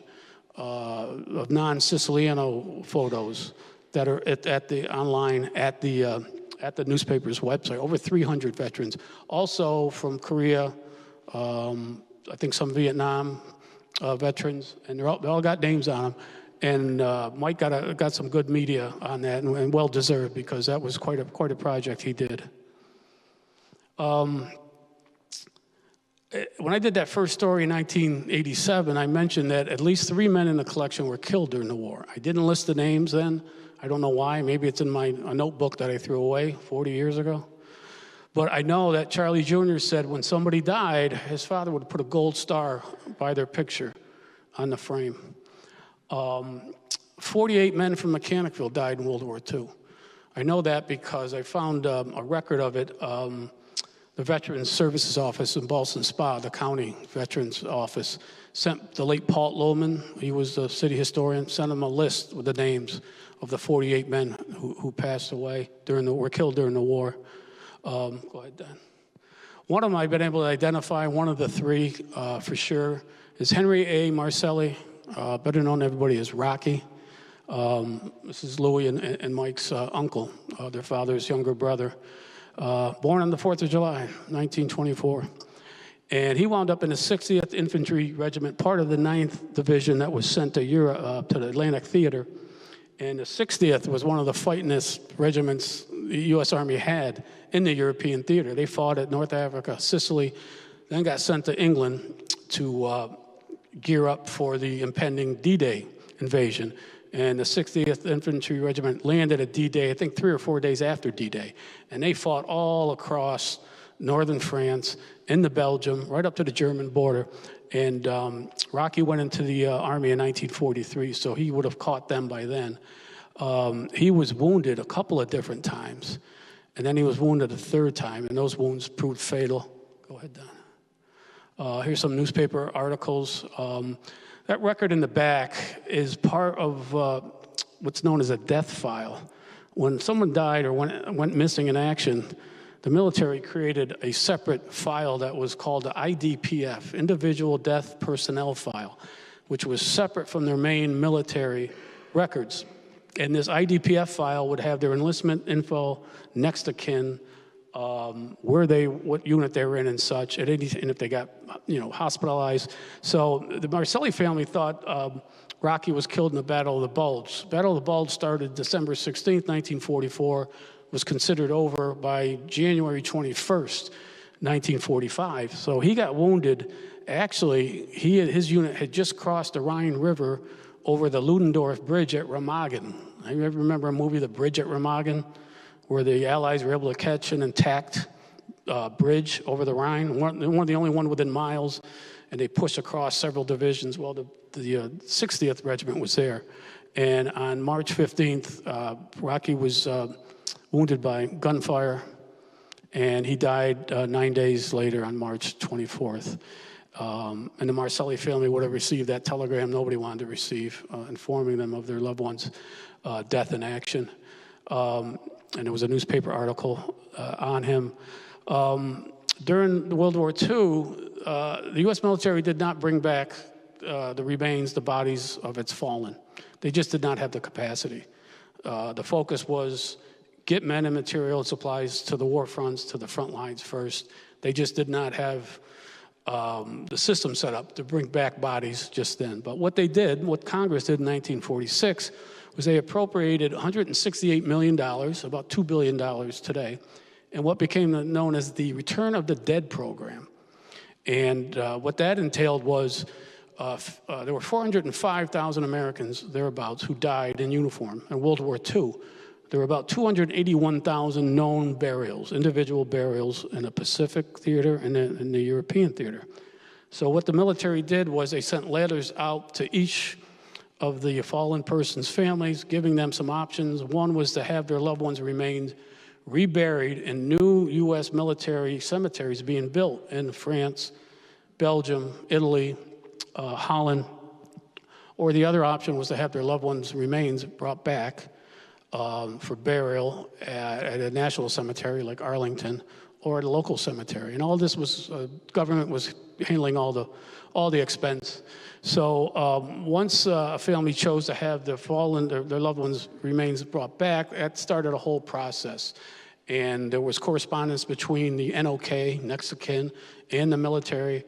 of non-Siciliano photos that are online at the newspaper's website. Over 300 veterans, also from Korea, I think some Vietnam veterans, and they all got names on them. And Mike got some good media on that, and well deserved, because that was quite a project he did. When I did that first story in 1987, I mentioned that at least 3 men in the collection were killed during the war. I didn't list the names then. I don't know why. Maybe it's in a notebook that I threw away 40 years ago. But I know that Charlie Jr. said when somebody died, his father would put a gold star by their picture on the frame. 48 men from Mechanicville died in World War II. I know that because I found a record of it. The Veterans Services Office in Ballston Spa, the county Veterans Office, sent the late Paul Lohman, he was the city historian, sent him a list with the names of the 48 men who passed away were killed during the war. Go ahead, Dan. One of them I've been able to identify, one of the three for sure, is Henry A. Marcelli, better known to everybody as Rocky. This is Louis and Mike's uncle, their father's younger brother. Born on the 4th of July, 1924. And he wound up in the 60th Infantry Regiment, part of the 9th Division that was sent to Europe, to the Atlantic Theater. And the 60th was one of the fightingest regiments the U.S. Army had in the European theater. They fought at North Africa, Sicily, then got sent to England to gear up for the impending D-Day invasion. And the 60th Infantry Regiment landed at D-Day, I think 3 or 4 days after D-Day. And they fought all across northern France, into Belgium, right up to the German border. And Rocky went into the Army in 1943, so he would have caught them by then. He was wounded a couple of different times, and then he was wounded a third time, and those wounds proved fatal. Go ahead, Don. Here's some newspaper articles. That record in the back is part of what's known as a death file. When someone died or went missing in action, the military created a separate file that was called the IDPF, Individual Death Personnel File, which was separate from their main military records. And this IDPF file would have their enlistment info, next of kin, what unit they were in and such, and if they got, hospitalized. So the Marcelli family thought Rocky was killed in the Battle of the Bulge. Battle of the Bulge started December 16th, 1944, was considered over by January 21st, 1945. So he got wounded. Actually, his unit had just crossed the Rhine River over the Ludendorff Bridge at Remagen. I remember a movie, The Bridge at Remagen, where the Allies were able to catch an intact bridge over the Rhine, the only one within miles, and they pushed across several divisions. Well, the 60th Regiment was there. And on March 15th, Rocky was wounded by gunfire, and he died 9 days later on March 24th. And the Marcelli family would have received that telegram nobody wanted to receive, informing them of their loved one's death in action. And there was a newspaper article on him. During World War II, the U.S. military did not bring back the bodies of its fallen. They just did not have the capacity. The focus was get men and material and supplies to the war fronts, to the front lines first. They just did not have the system set up to bring back bodies just then. But what Congress did in 1946, was they appropriated $168 million, about $2 billion today, and what became known as the Return of the Dead program. And what that entailed was there were 405,000 Americans, thereabouts, who died in uniform in World War II. There were about 281,000 known burials, individual burials in the Pacific theater and in the European theater. So what the military did was they sent letters out to each of the fallen persons' families, giving them some options. One was to have their loved ones' remains reburied in new U.S. military cemeteries being built in France, Belgium, Italy, Holland. Or the other option was to have their loved ones' remains brought back for burial at a national cemetery like Arlington or at a local cemetery. And all this was, government was handling all the expense. So once a family chose to have their fallen, their loved ones' remains brought back, that started a whole process. And there was correspondence between the NOK, next of kin, and the military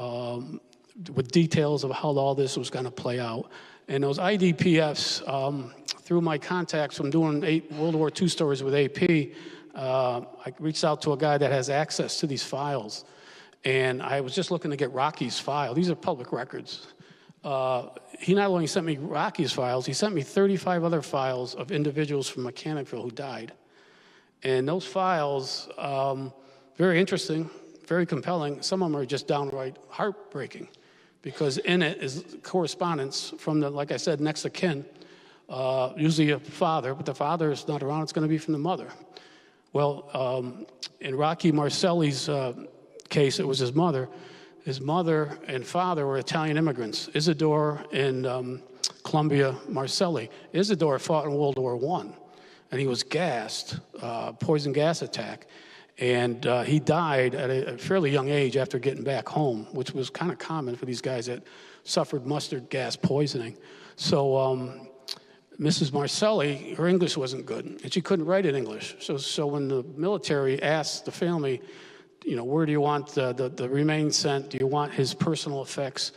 with details of how all this was going to play out. And those IDPFs, through my contacts from doing 8 World War II stories with AP, I reached out to a guy that has access to these files. And I was just looking to get Rocky's file. These are public records. He not only sent me Rocky's files, he sent me 35 other files of individuals from Mechanicville who died. And those files, very interesting, very compelling. Some of them are just downright heartbreaking, because in it is correspondence from the, like I said, next of kin, usually a father, but the father is not around, it's going to be from the mother. Well, in Rocky Marcelli's case, it was his mother. His mother and father were Italian immigrants, Isidore and Columbia Marcelli. Isidore fought in World War I, and he was gassed, poison gas attack. And he died at a fairly young age after getting back home, which was kind of common for these guys that suffered mustard gas poisoning. So Mrs. Marcelli, her English wasn't good, and she couldn't write in English. So when the military asked the family, where do you want the remains sent? Do you want his personal effects?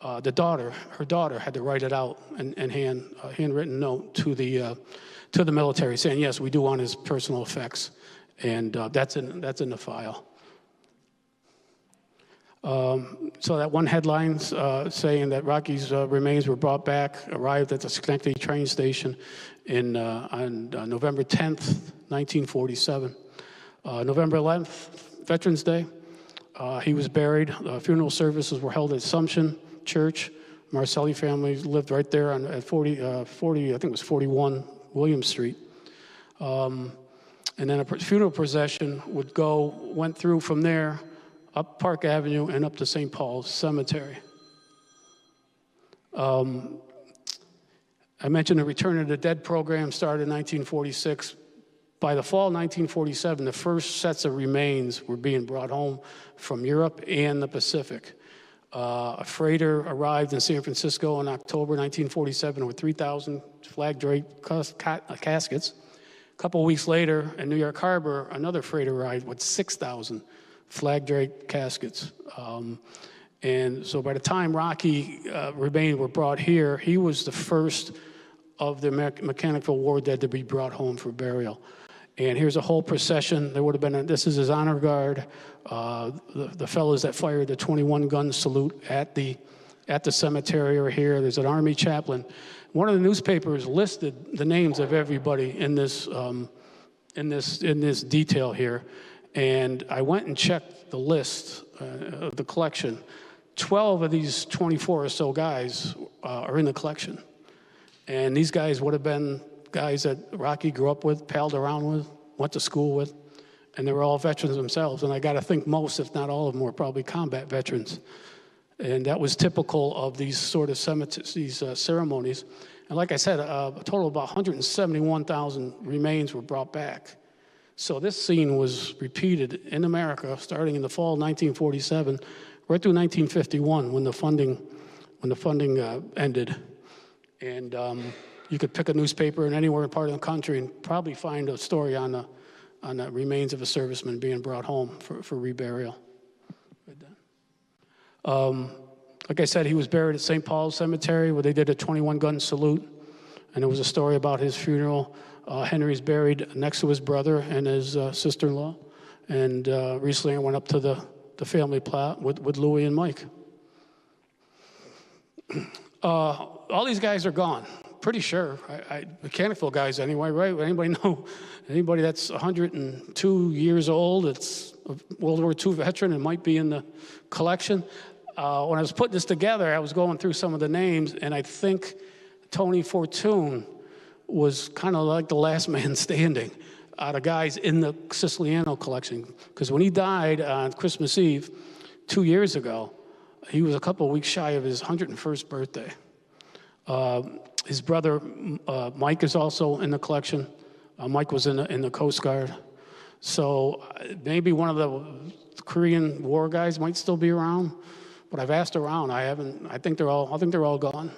Her daughter had to write it out and a handwritten note to the military saying, yes, we do want his personal effects. And that's in the file. So that one headline saying that Rocky's remains were brought back, arrived at the Schenectady train station on November 10th, 1947. November 11th, Veterans Day, He was buried. Funeral services were held at Assumption Church. Marcelli family lived right there at 40, I think it was 41 William Street. And then a funeral procession went through from there, up Park Avenue and up to St. Paul's Cemetery. I mentioned the Return of the Dead program started in 1946. By the fall of 1947, the first sets of remains were being brought home from Europe and the Pacific. A freighter arrived in San Francisco in October 1947 with 3,000 flag-draped caskets. A couple of weeks later, in New York Harbor, another freighter arrived with 6,000 flag-draped caskets. And so by the time Rocky remains were brought here, he was the first of the Mechanicville war dead to be brought home for burial. And here's a whole procession. There would have been, this is his honor guard, the fellows that fired the 21-gun salute at the cemetery are here. There's an army chaplain. One of the newspapers listed the names of everybody in this detail here. And I went and checked the list of the collection. 12 of these 24 or so guys are in the collection. And these guys would have been guys that Rocky grew up with, palled around with, went to school with, and they were all veterans themselves. And I got to think most, if not all of them, were probably combat veterans. And that was typical of these sort of ceremonies. And like I said, a total of about 171,000 remains were brought back. So this scene was repeated in America starting in the fall of 1947, right through 1951 when the funding ended. And you could pick a newspaper in anywhere part of the country and probably find a story on the remains of a serviceman being brought home for reburial. Like I said, he was buried at St. Paul's Cemetery where they did a 21-gun salute, and there was a story about his funeral. Henry's buried next to his brother and his sister-in-law, and recently I went up to the family plot with Louie and Mike. All these guys are gone. Pretty sure. Mechanicville guys anyway, right? Anybody know anybody that's 102 years old, it's a World War II veteran and might be in the collection? When I was putting this together, I was going through some of the names, and I think Tony Fortune was kind of like the last man standing out of guys in the Siciliano collection. Because when he died on Christmas Eve 2 years ago, he was a couple of weeks shy of his 101st birthday. His brother, Mike, is also in the collection. Mike was in the Coast Guard. So maybe one of the Korean War guys might still be around. But I've asked around. I think they're all gone.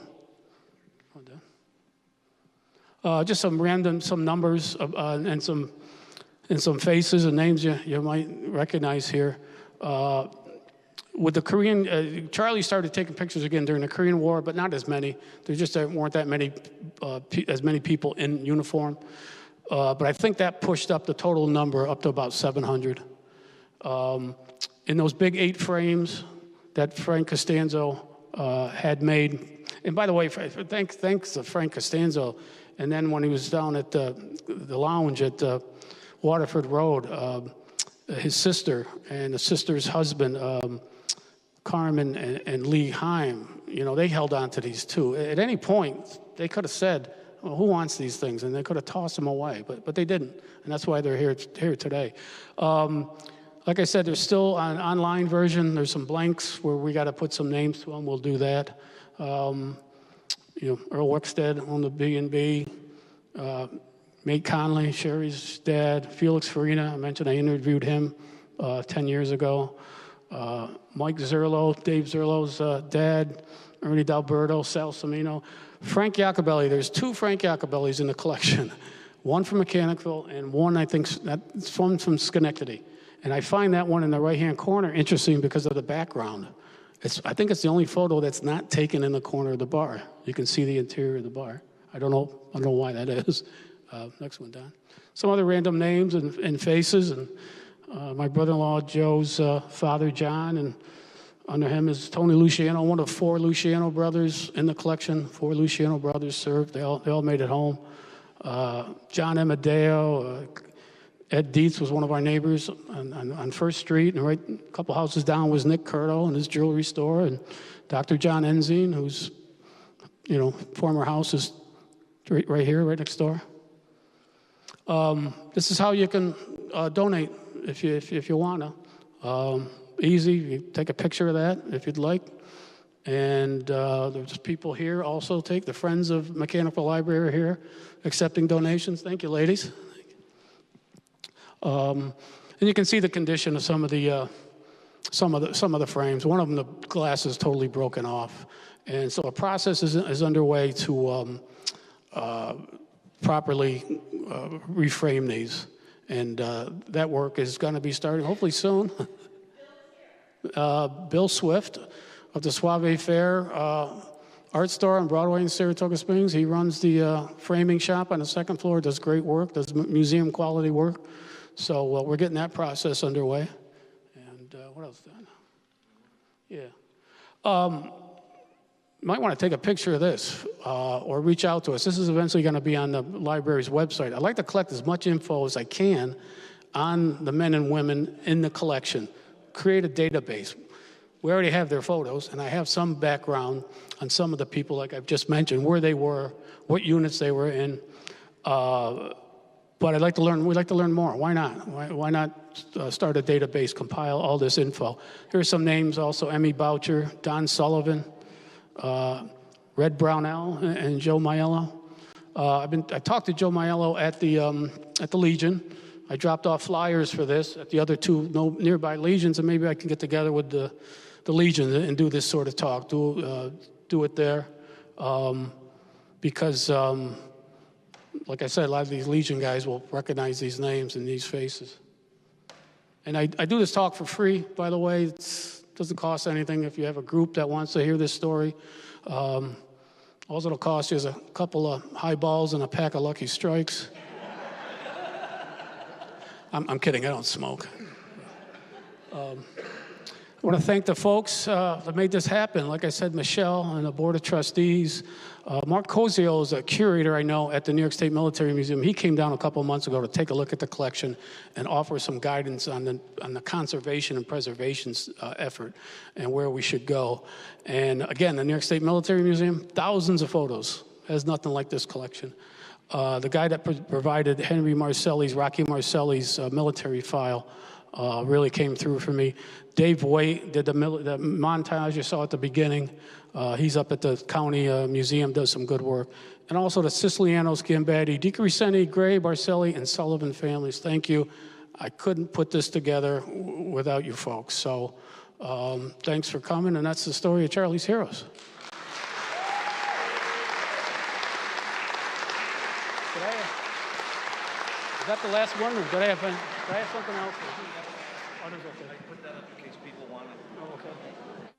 Just some numbers and some faces and names you might recognize here. With the Korean, Charlie started taking pictures again during the Korean War, but not as many. There just weren't that many, as many people in uniform. But I think that pushed up the total number up to about 700. In those big 8 frames that Frank Costanzo had made, and by the way, thanks to Frank Costanzo. And then when he was down at the lounge at Waterford Road, his sister and the sister's husband, Carmen and Lee Heim, they held on to these too. At any point, they could have said, well, who wants these things? And they could have tossed them away, but they didn't. And that's why they're here today. Like I said, there's still an online version. There's some blanks where we got to put some names to them. We'll do that. Earl Wickstead on the B&B, Nate Conley, Sherry's dad, Felix Farina. I mentioned I interviewed him 10 years ago. Mike Zerlo, Dave Zerlo's dad, Ernie D'Alberto, Sal Cimino. Frank Iacobelli, there's 2 Frank Iacobellis in the collection. One from Mechanicville and one, I think, that's from Schenectady. And I find that one in the right-hand corner interesting because of the background. I think it's the only photo that's not taken in the corner of the bar. You can see the interior of the bar. I don't know why that is. Next one, Don. Some other random names and faces. And my brother-in-law Joe's father, John, and under him is Tony Luciano, one of 4 Luciano brothers in the collection. 4 Luciano brothers served. They all made it home. John Amadeo, Ed Dietz was one of our neighbors on First Street, and right a couple houses down was Nick Curto and his jewelry store, and Dr. John Enzine, whose former house is right here, right next door. This is how you can donate if you want to. Easy, you take a picture of that if you'd like. And there's people here also the Friends of Mechanicville Library here accepting donations. Thank you, ladies. And you can see the condition of some of the frames. One of them, the glass is totally broken off, and so a process is underway to properly reframe these, and that work is going to be starting hopefully soon. Bill Swift of the Suave Fair art store on Broadway in Saratoga Springs. He runs the framing shop on the second floor, does great work, does museum quality work. So we're getting that process underway. And what else then? Yeah. Might want to take a picture of this or reach out to us. This is eventually going to be on the library's website. I'd like to collect as much info as I can on the men and women in the collection. Create a database. We already have their photos, and I have some background on some of the people, like I've just mentioned, where they were, what units they were in. But I'd like to learn. We'd like to learn more. Why not? Why not start a database, compile all this info? Here's some names also: Emmy Boucher, Don Sullivan, Red Brownell, and Joe Maiello. I talked to Joe Maiello at the Legion. I dropped off flyers for this at the other two nearby Legions, and maybe I can get together with the Legion and do this sort of talk. Do it there, because. Like I said, a lot of these Legion guys will recognize these names and these faces. And I do this talk for free, by the way. It doesn't cost anything if you have a group that wants to hear this story. All it'll cost you is a couple of highballs and a pack of Lucky Strikes. I'm kidding, I don't smoke. I want to thank the folks that made this happen. Like I said, Michelle and the Board of Trustees. Mark Cozio is a curator I know at the New York State Military Museum. He came down a couple months ago to take a look at the collection and offer some guidance on the conservation and preservation effort and where we should go. And again, the New York State Military Museum, thousands of photos. Has nothing like this collection. The guy that provided Rocky Marcelli's military file really came through for me. Dave Waite did the montage you saw at the beginning. He's up at the county museum, does some good work. And also the Sicilianos, Gambatti, DiCrescenti, Gray, Barcelli, and Sullivan families. Thank you. I couldn't put this together without you folks. So thanks for coming, and that's the story of Charlie's Heroes. Is that the last one, or did I have something else? I put that up in case people want it. Oh, okay.